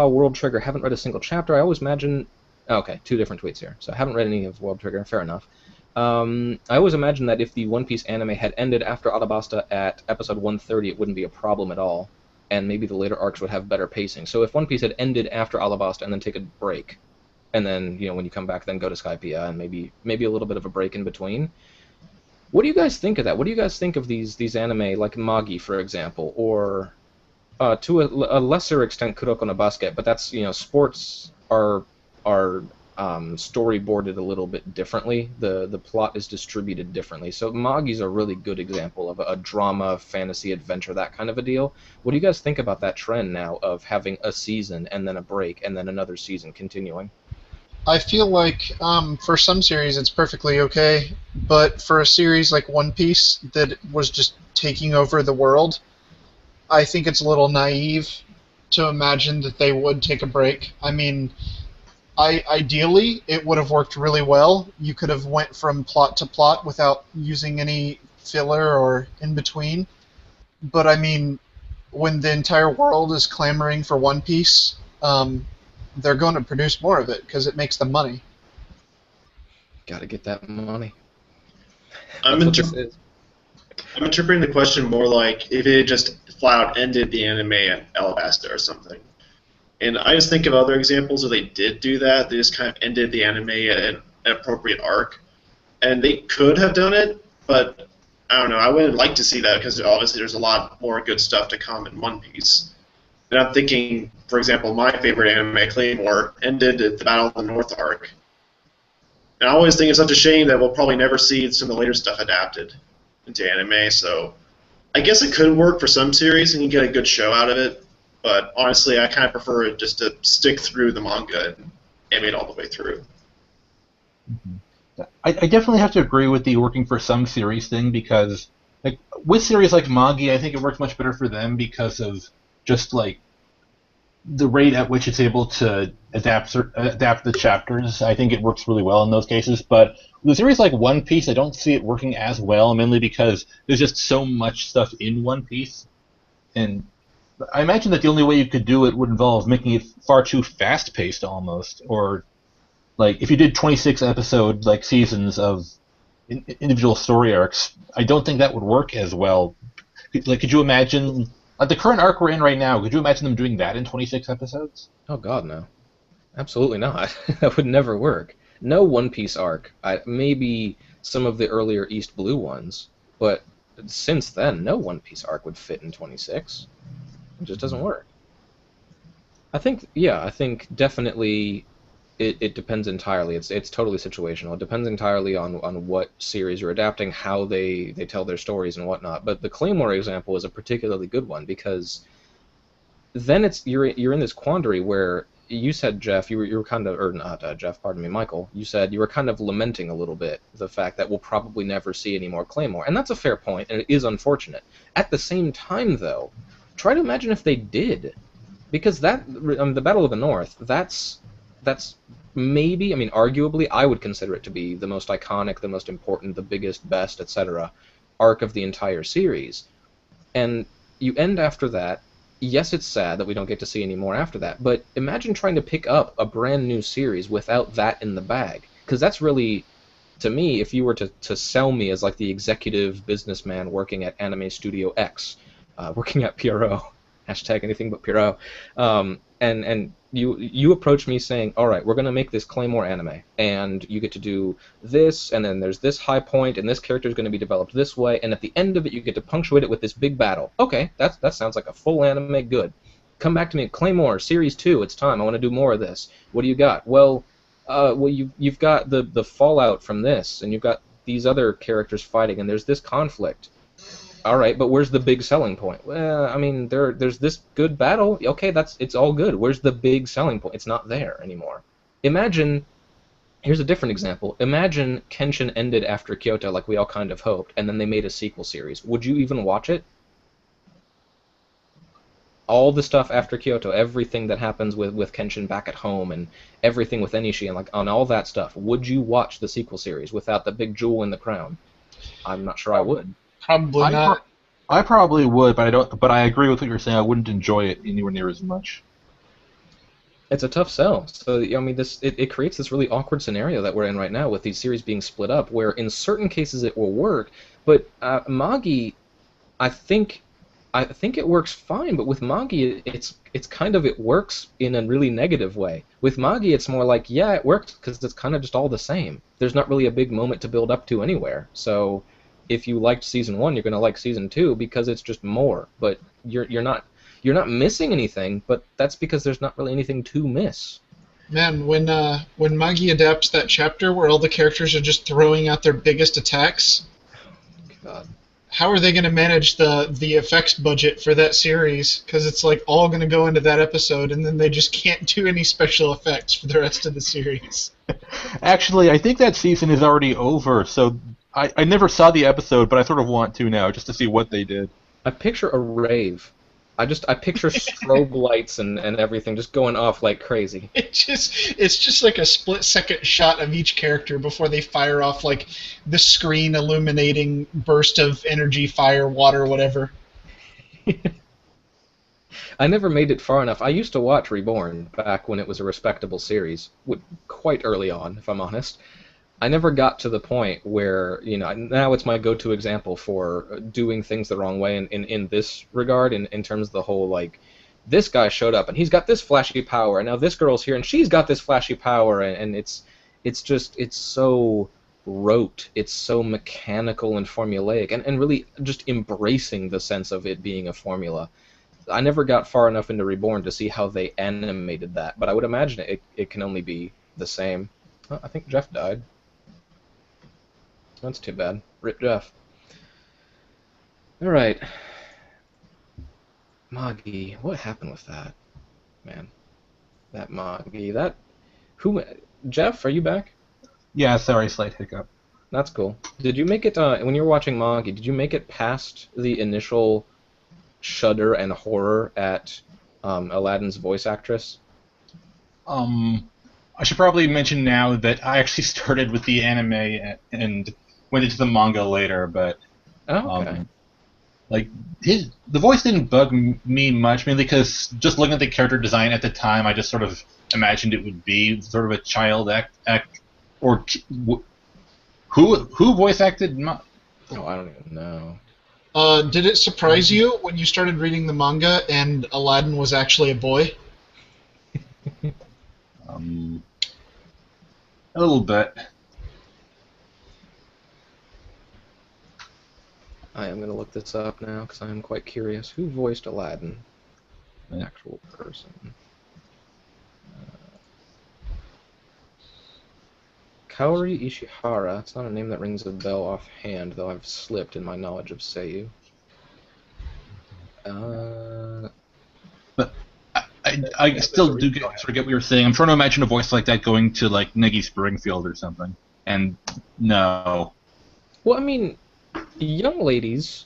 World Trigger, haven't read a single chapter. I always imagine... Okay, 2 different tweets here. So I haven't read any of World Trigger, fair enough. I always imagine that if the One Piece anime had ended after Alabasta at episode 130, it wouldn't be a problem at all, and maybe the later arcs would have better pacing. So if One Piece had ended after Alabasta and then take a break, and then, when you come back, then go to Skypiea, and maybe a little bit of a break in between. What do you guys think of that? What do you guys think of these anime, like Magi, for example, or... to a lesser extent, Kuroko no Basket, but that's, sports are storyboarded a little bit differently. The plot is distributed differently. So Magi's a really good example of a drama, fantasy, adventure, that kind of a deal. What do you guys think about that trend now of having a season and then a break and then another season continuing? I feel like for some series it's perfectly okay, but for a series like One Piece that was just taking over the world, I think it's a little naive to imagine that they would take a break. I mean, ideally it would have worked really well. You could have went from plot to plot without using any filler or in between. But I mean, when the entire world is clamoring for One Piece, they're going to produce more of it because it makes them money. Got to get that money. I'm, That's what this inter- is. I'm interpreting the question more like if it just flat out ended the anime at Alabasta or something. And I just think of other examples where they did do that. They just kind of ended the anime at an appropriate arc. And they could have done it, but I don't know. I would like to see that because obviously there's a lot more good stuff to come in One Piece. And I'm thinking, for example, my favorite anime, Claymore, ended at the Battle of the North arc. And I always think it's such a shame that we'll probably never see some of the later stuff adapted into anime. So I guess it could work for some series and you get a good show out of it. But honestly, I kind of prefer it just to stick through the manga and animate all the way through. I definitely have to agree with the working for some series thing because, like, with series like Magi, I think it works much better for them because of just like the rate at which it's able to adapt the chapters. I think it works really well in those cases. But with a series like One Piece, I don't see it working as well, mainly because there's just so much stuff in One Piece, and I imagine that the only way you could do it would involve making it far too fast-paced almost, or like if you did 26 episode like seasons of individual story arcs, I don't think that would work as well. Like, could you imagine like the current arc we're in right now? Could you imagine them doing that in 26 episodes? Oh God, no. Absolutely not. That would never work. No One Piece arc. Maybe some of the earlier East Blue ones, but since then, no One Piece arc would fit in 26. It just doesn't work. I think definitely it depends entirely. It's totally situational. It depends entirely on what series you're adapting, how they tell their stories and whatnot. But the Claymore example is a particularly good one because then you're in this quandary where you said, Jeff, you were kind of, or not Jeff, pardon me, Michael, you said you were kind of lamenting a little bit the fact that we'll probably never see any more Claymore, and that's a fair point, and it is unfortunate. At the same time, though, try to imagine if they did, because the Battle of the North, that's maybe, I mean, arguably, I would consider it to be the most iconic, the most important, the biggest, best, etc. arc of the entire series, and you end after that. Yes, it's sad that we don't get to see any more after that, but imagine trying to pick up a brand new series without that in the bag. Because that's really, to me, if you were to sell me as like the executive businessman working at Anime Studio X, working at PRO, hashtag anything but PRO, and you approach me saying, all right, we're going to make this Claymore anime, and you get to do this, and then there's this high point, and this character is going to be developed this way, and at the end of it, you get to punctuate it with this big battle. Okay, that sounds like a full anime, good. Come back to me, Claymore, Series 2, it's time, I want to do more of this. What do you got? Well, you've got the fallout from this, and you've got these other characters fighting, and there's this conflict. All right, but where's the big selling point? Well, I mean, there's this good battle. Okay, it's all good. Where's the big selling point? It's not there anymore. Imagine, here's a different example. Imagine Kenshin ended after Kyoto like we all kind of hoped, and then they made a sequel series. Would you even watch it? All the stuff after Kyoto, everything that happens with Kenshin back at home, and everything with Enishi, and like on all that stuff, would you watch the sequel series without the big jewel in the crown? I'm not sure I would. Probably not. I probably would, but I don't. But I agree with what you're saying. I wouldn't enjoy it anywhere near as much. It's a tough sell. So I mean, it creates this really awkward scenario that we're in right now with these series being split up, where in certain cases it will work, but Magi, I think it works fine. But with Magi, it's kind of, it works in a really negative way. With Magi, it's more like, yeah, it works because it's kind of just all the same. There's not really a big moment to build up to anywhere. So if you liked season 1, you're going to like season 2 because it's just more. But you're not missing anything, but that's because there's not really anything to miss. Man, when Magi adapts that chapter where all the characters are just throwing out their biggest attacks, God. how are they going to manage the effects budget for that series? Because it's like all going to go into that episode, and then they just can't do any special effects for the rest of the series. Actually, I think that season is already over, so I never saw the episode, but I sort of want to now, just to see what they did. I picture a rave. I picture strobe lights and everything just going off like crazy. It's just like a split-second shot of each character before they fire off like the screen illuminating burst of energy, fire, water, whatever. I never made it far enough. I used to watch Reborn back when it was a respectable series, quite early on, if I'm honest. I never got to the point where, now it's my go-to example for doing things the wrong way in this regard, in terms of the whole, like, this guy showed up and he's got this flashy power, and now this girl's here and she's got this flashy power, and it's so rote, it's so mechanical and formulaic, and really just embracing the sense of it being a formula. I never got far enough into Reborn to see how they animated that, but I would imagine it can only be the same. Oh, I think Jeff died. That's too bad. Rip Jeff. Alright. Moggy. What happened with that? Man. That Moggy. Jeff, are you back? Yeah, sorry, slight hiccup. That's cool. Did you make it, when you were watching Moggy, did you make it past the initial shudder and horror at Aladdin's voice actress? I should probably mention now that I actually started with the anime and went into the manga later, but Okay. the voice didn't bug me much, mainly because just looking at the character design at the time, I just sort of imagined it would be sort of a child act or who voice acted. Oh, I don't even know. Did it surprise you when you started reading the manga and Aladdin was actually a boy? A little bit. I am going to look this up now because I am quite curious. Who voiced Aladdin? An actual person. Kaori Ishihara. It's not a name that rings a bell offhand, though I've slipped in my knowledge of Seiyu. But I still do sort of get what you're saying. I'm trying to imagine a voice like that going to like Niggy Springfield or something, and no. Well, I mean, young ladies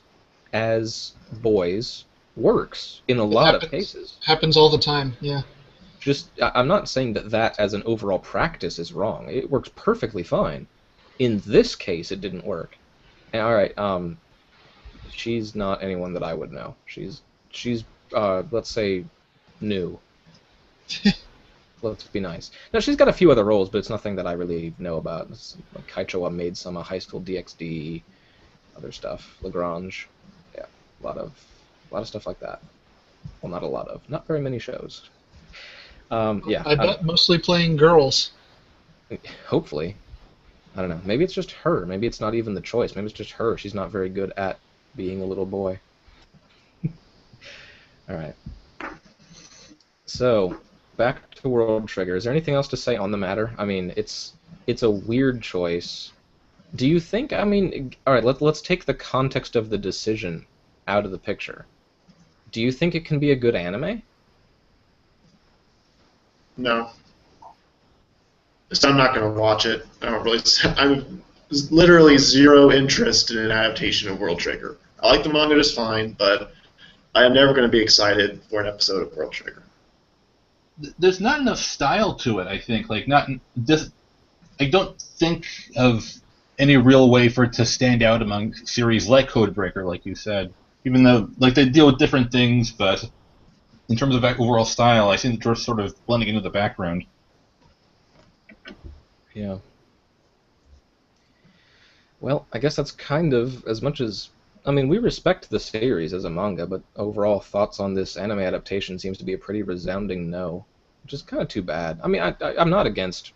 as boys works in a lot of cases. Happens all the time, yeah. I'm not saying that as an overall practice is wrong. It works perfectly fine. In this case, it didn't work. And, all right, she's not anyone that I would know. She's let's say, new. Let's be nice. Now, she's got a few other roles, but it's nothing that I really know about. It's like Kaichowa made some High School DxD, other stuff, Lagrange, yeah, a lot of stuff like that. Well, not very many shows. Yeah. I bet mostly playing girls. Hopefully. I don't know. Maybe it's just her. Maybe it's not even the choice. Maybe it's just her. She's not very good at being a little boy. Alright. So, back to World Trigger. Is there anything else to say on the matter? I mean, it's a weird choice. Do you think, alright, let's take the context of the decision out of the picture. Do you think it can be a good anime? No. So I'm not going to watch it. I'm literally zero interest in an adaptation of World Trigger. I like the manga just fine, but I am never going to be excited for an episode of World Trigger. There's not enough style to it, I think. I don't think of any real way for it to stand out among series like Codebreaker, like you said. Even though they deal with different things, but in terms of overall style, I think they're sort of blending into the background. Yeah. Well, I guess that's kind of as much as... we respect the series as a manga, but overall thoughts on this anime adaptation seems to be a pretty resounding no, which is kind of too bad. I'm not against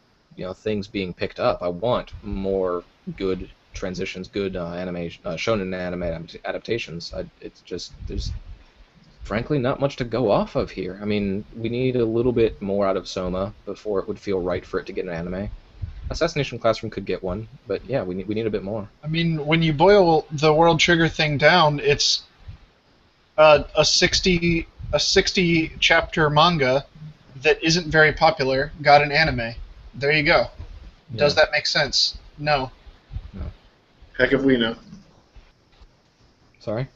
things being picked up. I want more good transitions, good shonen anime adaptations. It's just there's frankly not much to go off of here. We need a little bit more out of Soma before it would feel right for it to get an anime. Assassination Classroom could get one, but yeah, we need a bit more. I mean, when you boil the World Trigger thing down, it's a 60 chapter manga that isn't very popular got an anime. There you go. Yeah. Does that make sense? No. Heck if we know. Sorry?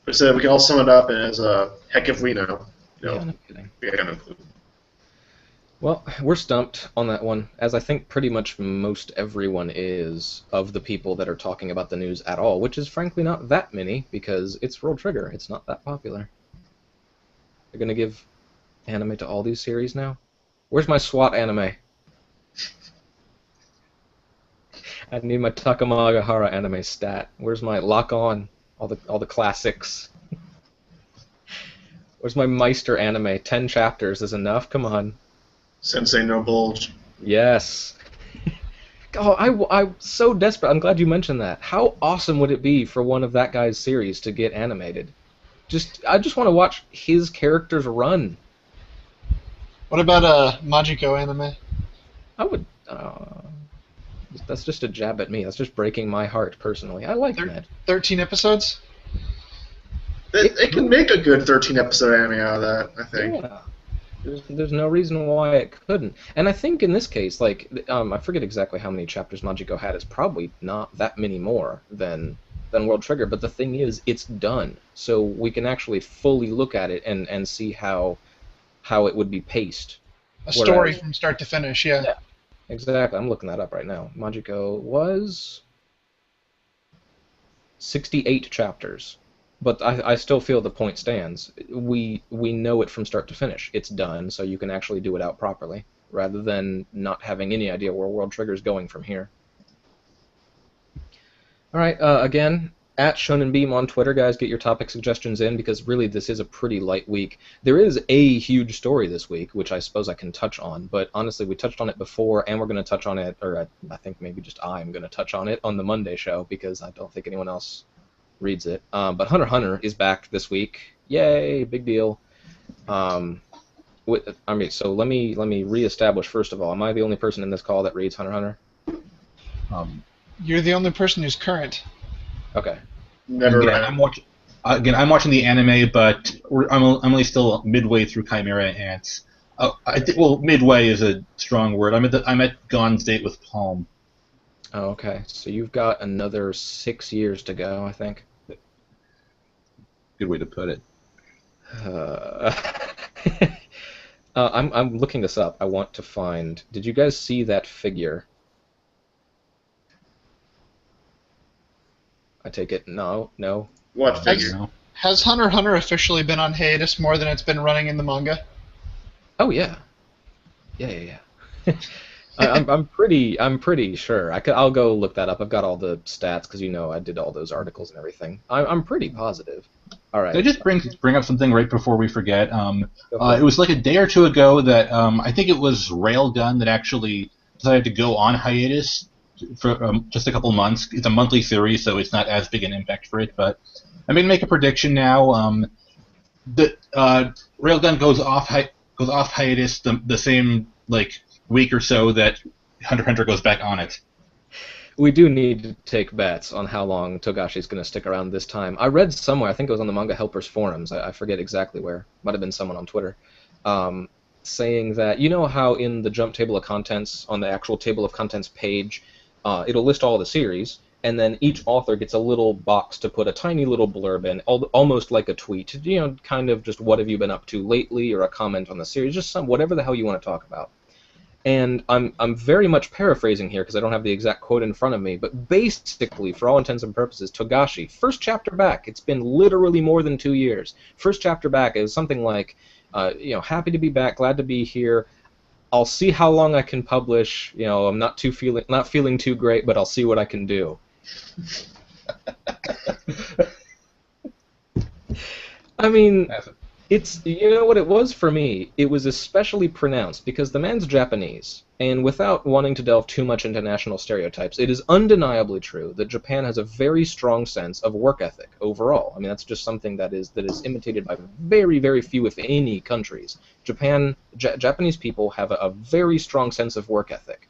I said we can all sum it up as heck if we know. Yeah, no kidding. We got no clue. Well, we're stumped on that one, as I think pretty much most everyone is of the people that are talking about the news at all, which is frankly not that many, because it's World Trigger. It's not that popular. They're going to give anime to all these series now? Where's my SWAT anime? I need my Takamagahara anime stat. Where's my Lock On? All the classics. Where's my Meister anime? 10 chapters is enough? Come on. Sensei no bulge. Yes. Oh, I'm so desperate. I'm glad you mentioned that. How awesome would it be for one of that guy's series to get animated? I just want to watch his characters run. What about Majiko anime? I would. That's just a jab at me. That's just breaking my heart personally. I like that. 13 episodes? It can make a good 13-episode anime out of that, I think. Yeah. There's no reason why it couldn't. And I think in this case, like, I forget exactly how many chapters Majiko had. It's probably not that many more than World Trigger. But the thing is, it's done. So we can actually fully look at it and see how it would be paced. A story from start to finish, yeah. Exactly. I'm looking that up right now. Majiko was 68 chapters. But I still feel the point stands. We know it from start to finish. It's done, so you can actually do it out properly, rather than not having any idea where World Trigger's going from here. All right, again, at Shonen Beam on Twitter, guys, get your topic suggestions in, because really this is a pretty light week. There is a huge story this week, which I suppose I can touch on, but honestly, we touched on it before, and we're going to touch on it, or I think maybe just I'm going to touch on it on the Monday show, because I don't think anyone else reads it. But Hunter x Hunter is back this week. Yay, big deal. So let me reestablish first of all. Am I the only person in this call that reads Hunter x Hunter? You're the only person who's current. Okay. Never. Again, I'm watching the anime, but I'm only still midway through Chimera Ants. Midway is a strong word. I'm at Gon's date with Palm. Oh, okay. So you've got another 6 years to go, I think. Good way to put it. I'm looking this up. I want to find. Did you guys see that figure? I take it. No. What figure? Has Hunter x Hunter officially been on hiatus more than it's been running in the manga? Oh yeah. Yeah. I'm pretty sure. I'll go look that up. I've got all the stats because I did all those articles and everything. I'm pretty positive. All right. Can I just bring up something right before we forget? It was like a day or two ago that I think it was Railgun that actually decided to go on hiatus for just a couple months. It's a monthly series, so it's not as big an impact for it. But I'm going to make a prediction now. That Railgun goes off hiatus the same week or so that Hunter x Hunter goes back on it. We do need to take bets on how long Togashi's going to stick around this time. I read somewhere, I think it was on the Manga Helpers forums, I forget exactly where, might have been someone on Twitter, saying that, you know how in the Jump table of contents, on the actual table of contents page, it'll list all the series, and then each author gets a little box to put a tiny little blurb in, almost like a tweet, kind of just what have you been up to lately, or a comment on the series, just whatever the hell you want to talk about. And I'm very much paraphrasing here because I don't have the exact quote in front of me, but basically, for all intents and purposes, Togashi, first chapter back, it's been literally more than 2 years. First chapter back is something like, happy to be back, glad to be here. I'll see how long I can publish. I'm not feeling too great, but I'll see what I can do. I mean, it's, what it was for me? It was especially pronounced because the man's Japanese, and without wanting to delve too much into national stereotypes, it is undeniably true that Japan has a very strong sense of work ethic overall. I mean, that's just something that is imitated by very, very few, if any, countries. Japanese people have a very strong sense of work ethic.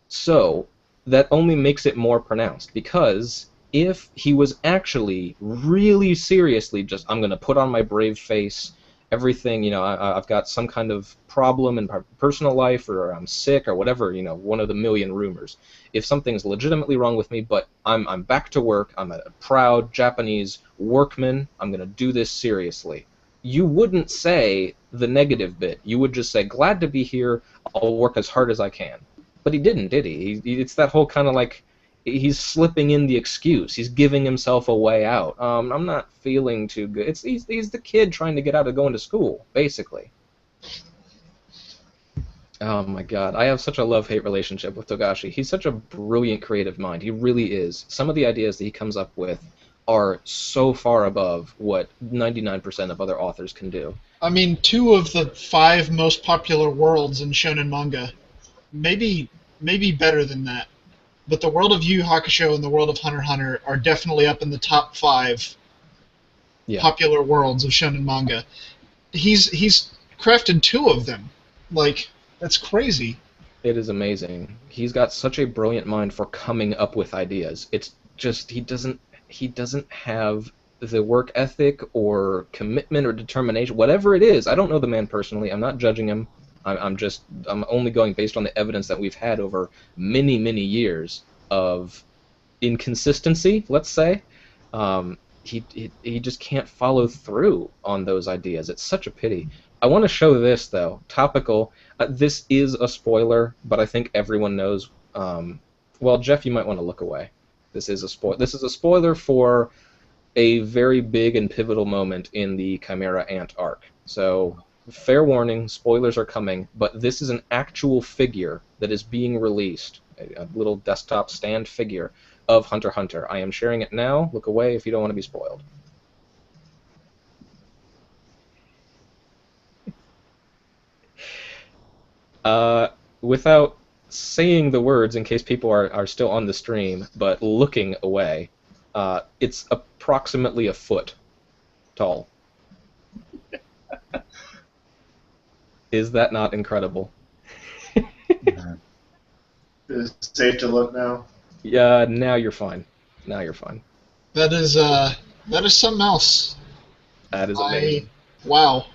So that only makes it more pronounced, because if he was actually really seriously just, I'm going to put on my brave face, everything, I've got some kind of problem in my personal life, or I'm sick, or whatever, one of the million rumors. If something's legitimately wrong with me, but I'm back to work, I'm a proud Japanese workman, I'm going to do this seriously, you wouldn't say the negative bit. You would just say, glad to be here, I'll work as hard as I can. But he didn't, did he? It's that whole kind of like, he's slipping in the excuse. He's giving himself a way out. I'm not feeling too good. He's the kid trying to get out of going to school, basically. Oh my god, I have such a love-hate relationship with Togashi. He's such a brilliant creative mind. He really is. Some of the ideas that he comes up with are so far above what 99% of other authors can do. I mean, 2 of the 5 most popular worlds in shonen manga, maybe better than that. But the world of Yu Yu Hakusho and the world of Hunter x Hunter are definitely up in the top 5 popular worlds of shonen manga. He's crafted 2 of them. Like, that's crazy. It is amazing. He's got such a brilliant mind for coming up with ideas. It's just he doesn't have the work ethic or commitment or determination, whatever it is. I don't know the man personally. I'm not judging him. I'm only going based on the evidence that we've had over many, many years of inconsistency, let's say. He just can't follow through on those ideas. It's such a pity. I want to show this, though. Topical. This is a spoiler, but I think everyone knows. Well, Jeff, you might want to look away. This is a spoiler for a very big and pivotal moment in the Chimera Ant arc. So, fair warning, spoilers are coming, but this is an actual figure that is being released, a little desktop stand figure of Hunter x Hunter. I am sharing it now. Look away if you don't want to be spoiled. Without saying the words, in case people are still on the stream, but looking away, it's approximately a foot tall. Is that not incredible? Is it safe to look now? Yeah, now you're fine. Now you're fine. That is something else. That is amazing. Wow.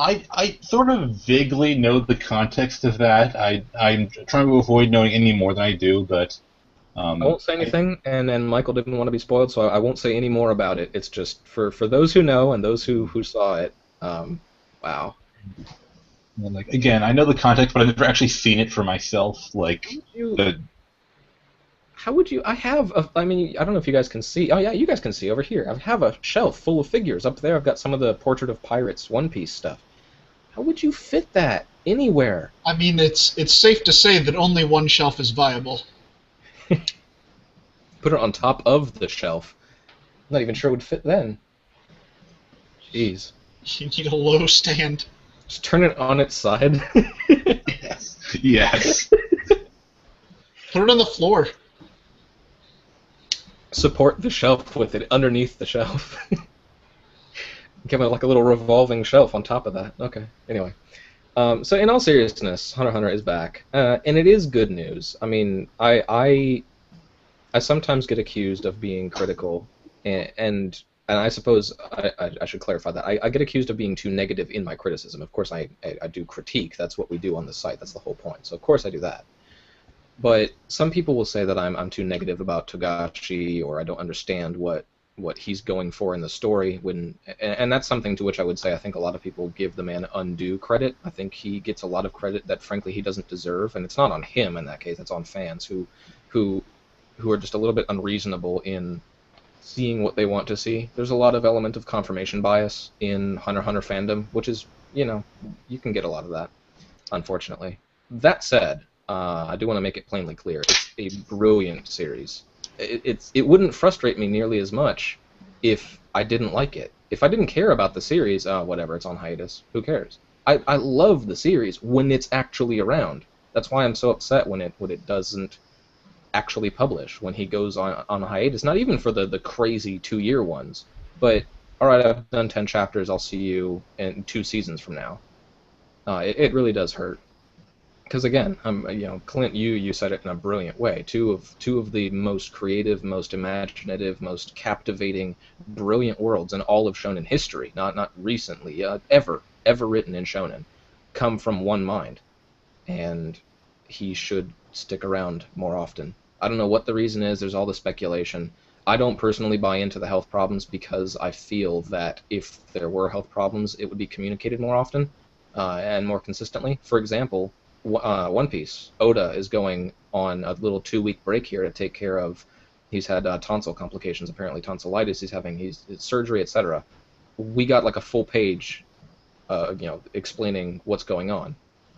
I sort of vaguely know the context of that. I'm trying to avoid knowing any more than I do, but... I won't say anything, and then Michael didn't want to be spoiled, so I won't say any more about it. It's just, for those who know and those who saw it, wow. And again, I know the context, but I've never actually seen it for myself. How would you... I mean, I don't know if you guys can see. Oh, yeah, you guys can see over here. I have a shelf full of figures. Up there, I've got some of the Portrait of Pirates One Piece stuff. How would you fit that anywhere? I mean, it's safe to say that only one shelf is viable. Put it on top of the shelf. I'm not even sure it would fit then. Jeez. You need a low stand. Just turn it on its side. Yes. Put it on the floor. Support the shelf with it underneath the shelf. Give it like a little revolving shelf on top of that. Okay. Anyway. So in all seriousness, Hunter x Hunter is back, and it is good news. I mean, I sometimes get accused of being critical, and I suppose I should clarify that. I get accused of being too negative in my criticism. Of course, I do critique. That's what we do on the site. That's the whole point. So of course I do that. But some people will say that I'm too negative about Togashi, or I don't understand what he's going for in the story, and that's something to which I would say I think a lot of people give the man undue credit. I think he gets a lot of credit that frankly he doesn't deserve, and it's not on him in that case, it's on fans who are just a little bit unreasonable in seeing what they want to see. There's a lot of element of confirmation bias in Hunter x Hunter fandom, which is, you can get a lot of that, unfortunately. That said, I do want to make it plainly clear, it's a brilliant series. It wouldn't frustrate me nearly as much if I didn't like it. If I didn't care about the series, whatever, it's on hiatus. Who cares? I love the series when it's actually around. That's why I'm so upset when it doesn't actually publish, when he goes on a hiatus. Not even for the crazy 2-year ones, but alright, I've done 10 chapters, I'll see you in 2 seasons from now. It really does hurt. because again, Clint, you said it in a brilliant way. Two of the most creative, most imaginative, most captivating, brilliant worlds in all of Shonen history, not recently, ever written in Shonen, come from one mind, and he should stick around more often. I don't know what the reason is. There's all the speculation. I don't personally buy into the health problems because I feel that if there were health problems, it would be communicated more often and more consistently. For example, One Piece. Oda is going on a little 2-week break here to take care of. He's had tonsil complications, apparently tonsillitis. He's having surgery, etc. We got like a full page, explaining what's going on,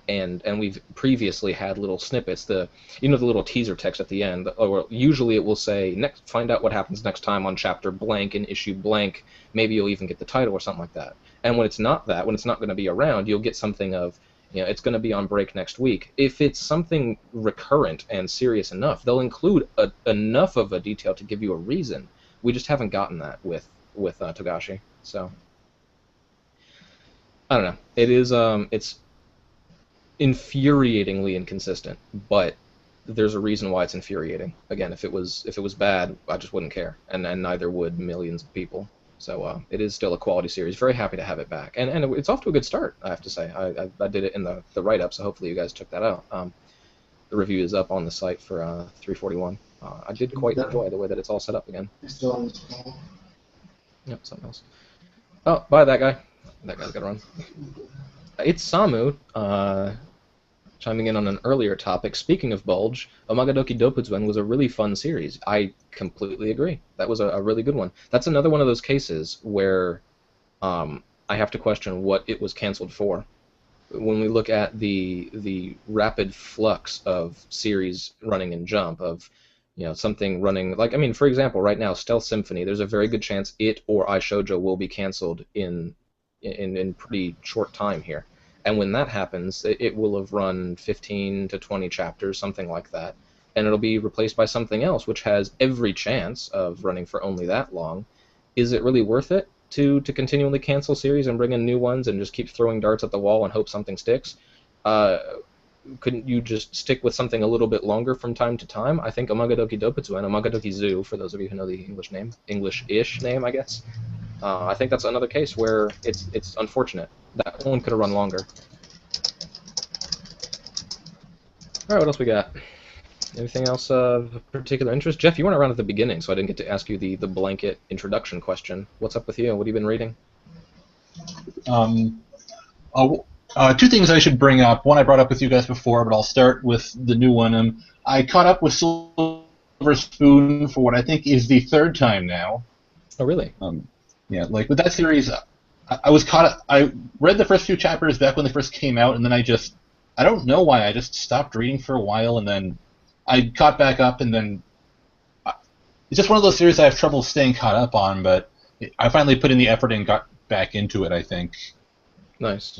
and we've previously had little snippets. The little teaser text at the end, or usually it will say find out what happens next time on chapter blank in issue blank. Maybe you'll even get the title or something like that. And when it's not going to be around, you'll get something of, it's going to be on break next week. If it's something recurrent and serious enough, they'll include enough of a detail to give you a reason. We just haven't gotten that with Togashi. So I don't know. It's infuriatingly inconsistent, but there's a reason why it's infuriating. Again, if it was bad, I just wouldn't care, and neither would millions of people. So it is still a quality series. Very happy to have it back, and it's off to a good start, I have to say. I did it in the write-up, so hopefully you guys took that out. The review is up on the site for 341. I did quite enjoy the way that it's all set up again. Still on this call. Yep, something else. Oh, bye, that guy. That guy's gotta run. It's Samu, chiming in on an earlier topic. Speaking of Bulge, Omagadoki Dopuzuen was a really fun series. I completely agree. That was a really good one. That's another one of those cases where I have to question what it was canceled for. When we look at the rapid flux of series running in Jump, of something running, like, for example, right now, Stealth Symphony, there's a very good chance it or iShoujo will be canceled in pretty short time here. And when that happens, it will have run 15 to 20 chapters, something like that, and it'll be replaced by something else, which has every chance of running for only that long. Is it really worth it to continually cancel series and bring in new ones and just keep throwing darts at the wall and hope something sticks? Couldn't you just stick with something a little bit longer from time to time? I think Omagadoki Dopuzuen, Omagadoki Zoo, for those of you who know the English-ish name, I guess. I think that's another case where it's unfortunate. That one could have run longer. All right, what else we got? Anything else of particular interest? Jeff, you weren't around at the beginning, so I didn't get to ask you the blanket introduction question. What's up with you? What have you been reading? Two things I should bring up. One I brought up with you guys before, but I'll start with the new one. I caught up with Silver Spoon for what I think is the third time now. Oh, really? Yeah, like with that series, I was caught up. I read the first few chapters back when they first came out, and then I don't know why, I just stopped reading for a while, and then I caught back up, and then it's just one of those series I have trouble staying caught up on, but I finally put in the effort and got back into it, I think. Nice.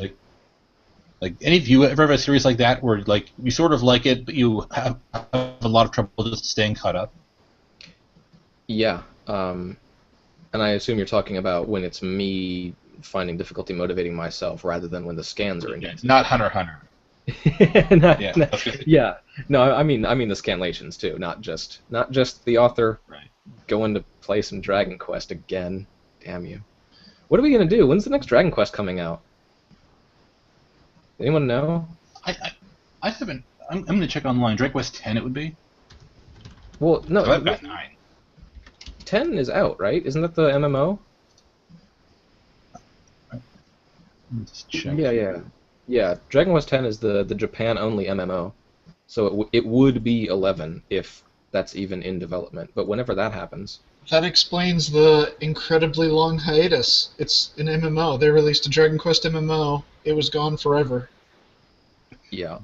Like any of you ever have a series like that where you sort of like it, but you have a lot of trouble just staying caught up? Yeah. And I assume you're talking about when it's me finding difficulty motivating myself rather than when the scans are engaged. Not Hunter x Hunter. Yeah. No, I mean the scanlations too, not just the author going to play some Dragon Quest again. Damn you. What are we gonna do? When's the next Dragon Quest coming out? Anyone know? I haven't. I'm gonna check online. Dragon Quest 10 it would be. Well, no. I've got 9. 10 is out, right? Isn't that the MMO? Let's check. Yeah. Dragon Quest 10 is the Japan-only MMO, so it would be 11 if that's even in development. But whenever that happens, That explains the incredibly long hiatus. It's an MMO. They released a Dragon Quest MMO. It was gone forever. yeah.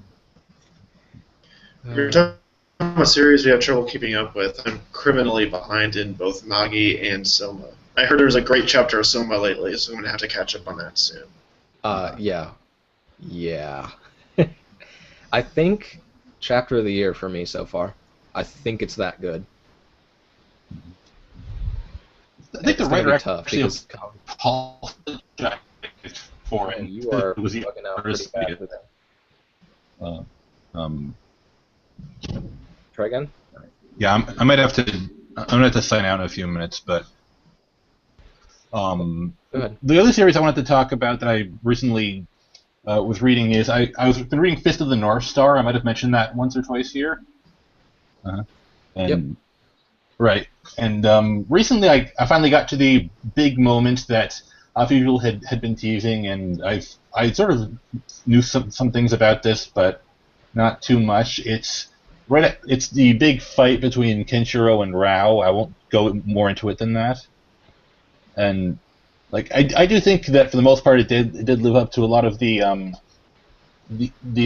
You're talking about a series we have trouble keeping up with. I'm criminally behind in both Nagi and Soma. I heard there was a great chapter of Soma lately, so I'm going to have to catch up on that soon. Yeah. I think chapter of the year for me so far. I think it's that good. I think the It's gonna writer be tough actually because Paul for it. you are It was the fucking out pretty first bad video. with that. Um, Try again. yeah, I might have to. I'm gonna have to sign out in a few minutes, but Go ahead. the other series I wanted to talk about that I recently was reading is I was been reading Fist of the North Star. I might have mentioned that once or twice here. Uh-huh. And Yep. right, and recently I finally got to the big moment that a few people had been teasing, and I sort of knew some things about this, but not too much. It's the big fight between Kenshiro and Rao. I won't go more into it than that. And like I do think that for the most part it did live up to a lot of the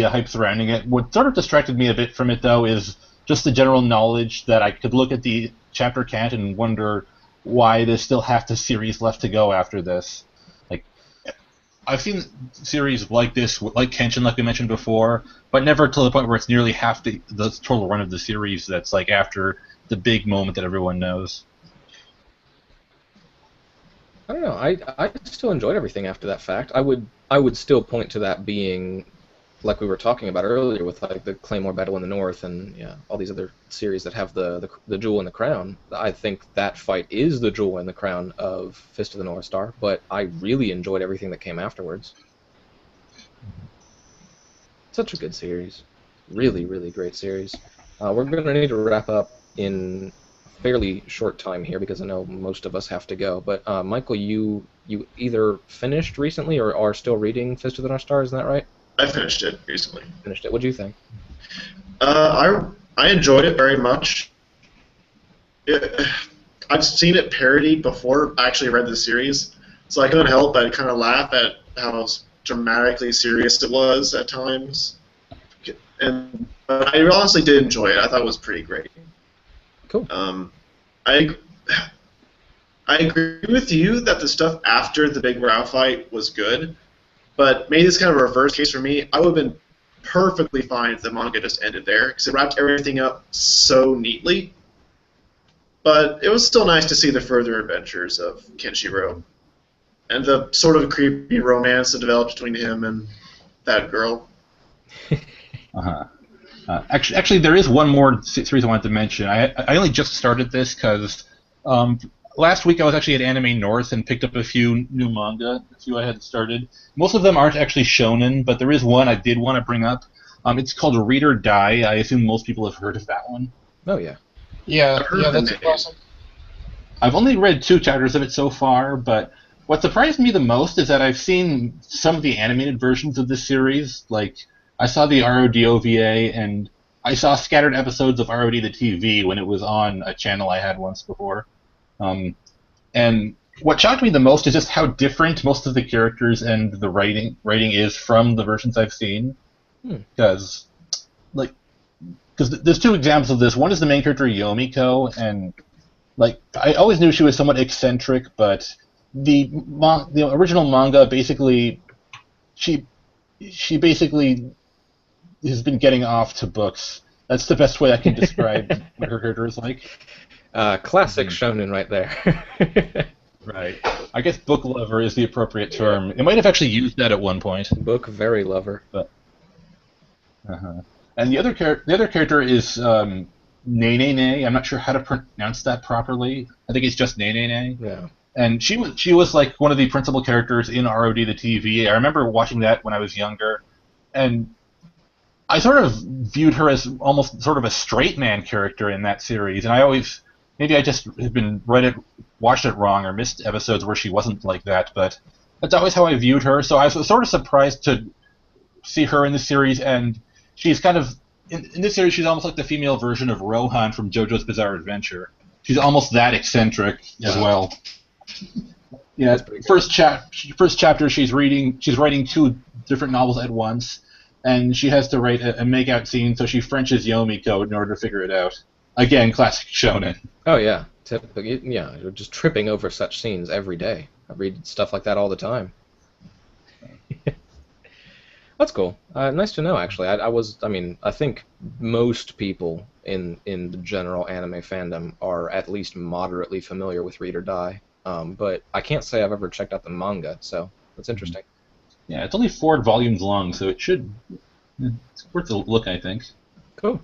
hype surrounding it. What sort of distracted me a bit from it though is just the general knowledge that I could look at the chapter count and wonder why there's still half the series left to go after this. Like I've seen series like this, like Kenshin, like we mentioned before, but never to the point where it's nearly half the total run of the series that's like after the big moment that everyone knows. I don't know. I still enjoyed everything after that fact. I would still point to that being, like we were talking about earlier, with like the Claymore Battle in the North and yeah, all these other series that have the jewel in the crown. I think that fight is the jewel in the crown of Fist of the North Star. But I really enjoyed everything that came afterwards. Such a good series. Really, really great series. We're going to need to wrap up in a fairly short time here because I know most of us have to go. But Michael, you either finished recently or are still reading Fist of the North Star, isn't that right? I finished it recently. Finished it. What do you think? I enjoyed it very much. I've seen it parodied before. I actually read the series, so I couldn't help but kind of laugh at how dramatically serious it was at times. And I honestly did enjoy it. I thought it was pretty great. Cool. I agree with you that the stuff after the big Rao fight was good, but maybe this kind of a reverse case for me. I would have been perfectly fine if the manga just ended there, because it wrapped everything up so neatly. But it was still nice to see the further adventures of Kenshiro, and the sort of creepy romance that developed between him and that girl. Uh-huh. Actually, there is one more series I wanted to mention. I only just started this because last week I was actually at Anime North and picked up a few new manga, a few I had started. Most of them aren't actually shonen, but there is one I did want to bring up. It's called Read or Die. I assume most people have heard of that one. Oh yeah. Yeah, I've heard yeah, of the that's name. awesome. I've only read 2 chapters of it so far, but what surprised me the most is that I've seen some of the animated versions of this series. Like, I saw the ROD OVA, and I saw scattered episodes of ROD the TV when it was on a channel I had once before. And what shocked me the most is just how different most of the characters and the writing is from the versions I've seen. Because, there's 2 examples of this. One is the main character Yomiko, and I always knew she was somewhat eccentric, but the original manga basically, she basically has been getting off to books. That's the best way I can describe what her character is like. Classic shonen right there. Right. I guess book lover is the appropriate term. It might have actually used that at one point. Book very lover. But, and the other character is Nene. I'm not sure how to pronounce that properly. I think it's just Nene. Yeah. And she was like one of the principal characters in ROD the TV. I remember watching that when I was younger, and I sort of viewed her as almost sort of a straight man character in that series. And maybe I just have been watched it wrong or missed episodes where she wasn't like that. But that's always how I viewed her. So I was sort of surprised to see her in the series, and she's kind of in this series she's almost like the female version of Rohan from JoJo's Bizarre Adventure. She's almost that eccentric as well. Yeah, first chapter she's writing 2 different novels at once, and she has to write a make-out scene, so she Frenches Yomiko in order to figure it out. Again, classic shonen. Oh yeah. Yeah, you're just tripping over such scenes every day. I read stuff like that all the time. That's cool. Nice to know, actually. I think most people in the general anime fandom are at least moderately familiar with Read or Die. But I can't say I've ever checked out the manga, so that's interesting. Yeah, it's only 4 volumes long, so it should It's worth a look, I think. Cool.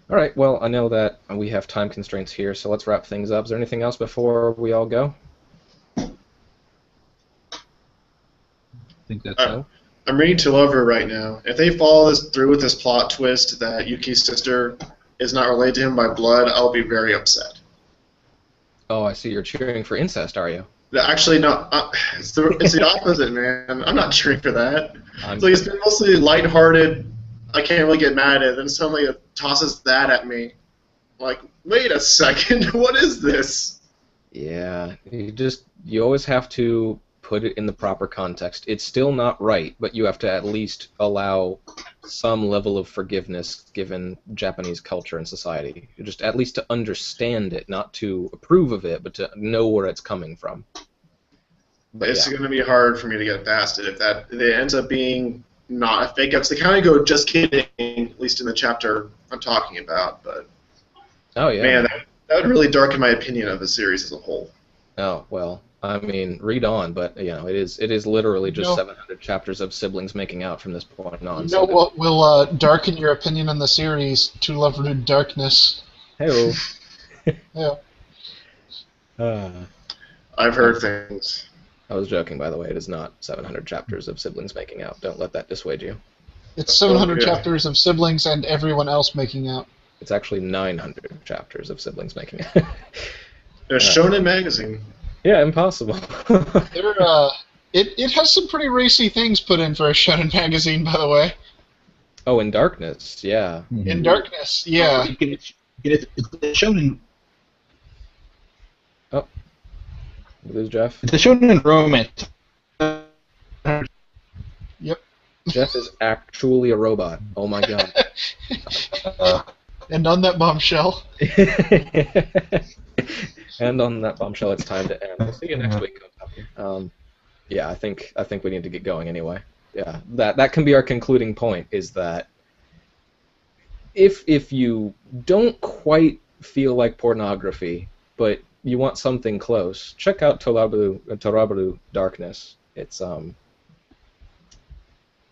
All right. Well, I know that we have time constraints here, so let's wrap things up. Is there anything else before we all go? I think that's Uh, I'm reading To Love Her right now. If they follow this through with this plot twist that Yuki's sister is not related to him by blood, I'll be very upset. Oh, I see. You're cheering for incest, are you? Actually, no. It's the opposite, man. I'm not cheering for that. I'm So it's been mostly lighthearted. I can't really get mad at it. Then suddenly it tosses that at me. Like, wait a second. What is this? Yeah, you always have to put it in the proper context. It's still not right, but you have to at least allow some level of forgiveness given Japanese culture and society. Just at least to understand it, not to approve of it, but to know where it's coming from. But It's yeah. going to be hard for me to get past it if it ends up being not a fake up. So they kind of go, just kidding, at least in the chapter I'm talking about. But Oh yeah. man, that would really darken my opinion of the series as a whole. Oh well. I mean, read on, but it is literally just No. 700 chapters of siblings making out from this point on. You know what will darken your opinion on the series? To Love Her Darkness. Hey. Yeah. I've heard things. I was joking, by the way. It is not 700 chapters of siblings making out. Don't let that dissuade you. It's 700 good. chapters of siblings and everyone else making out. It's actually 900 chapters of siblings making out. A Shonen magazine. Yeah, impossible. It has some pretty racy things put in for a Shonen magazine, by the way. Oh, in Darkness, yeah. In Darkness, yeah. It's shonen. You lose Jeff? It's a shonen romance. Yep. Jeff is actually a robot. Oh my god. And on that bombshell. And on that bombshell, it's time to end. We'll see you next week. Yeah, I think we need to get going anyway. Yeah, that can be our concluding point. Is that if you don't quite feel like pornography, but you want something close, check out Torabaru Darkness. It's And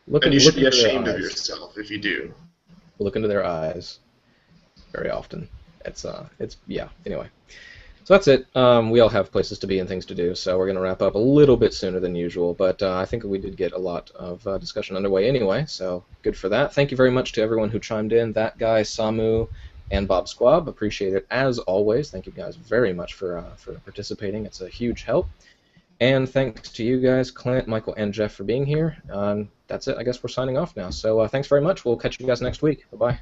you should be ashamed of yourself if you do. Look into their eyes very often. It's yeah. Anyway, so that's it. We all have places to be and things to do, so we're gonna wrap up a little bit sooner than usual. But I think we did get a lot of discussion underway anyway, so good for that. Thank you very much to everyone who chimed in. That guy, Samu, and Bob Squab, appreciate it as always. Thank you guys very much for participating. It's a huge help. And thanks to you guys, Clint, Michael, and Jeff for being here. That's it. I guess we're signing off now. So thanks very much. We'll catch you guys next week. Bye-bye.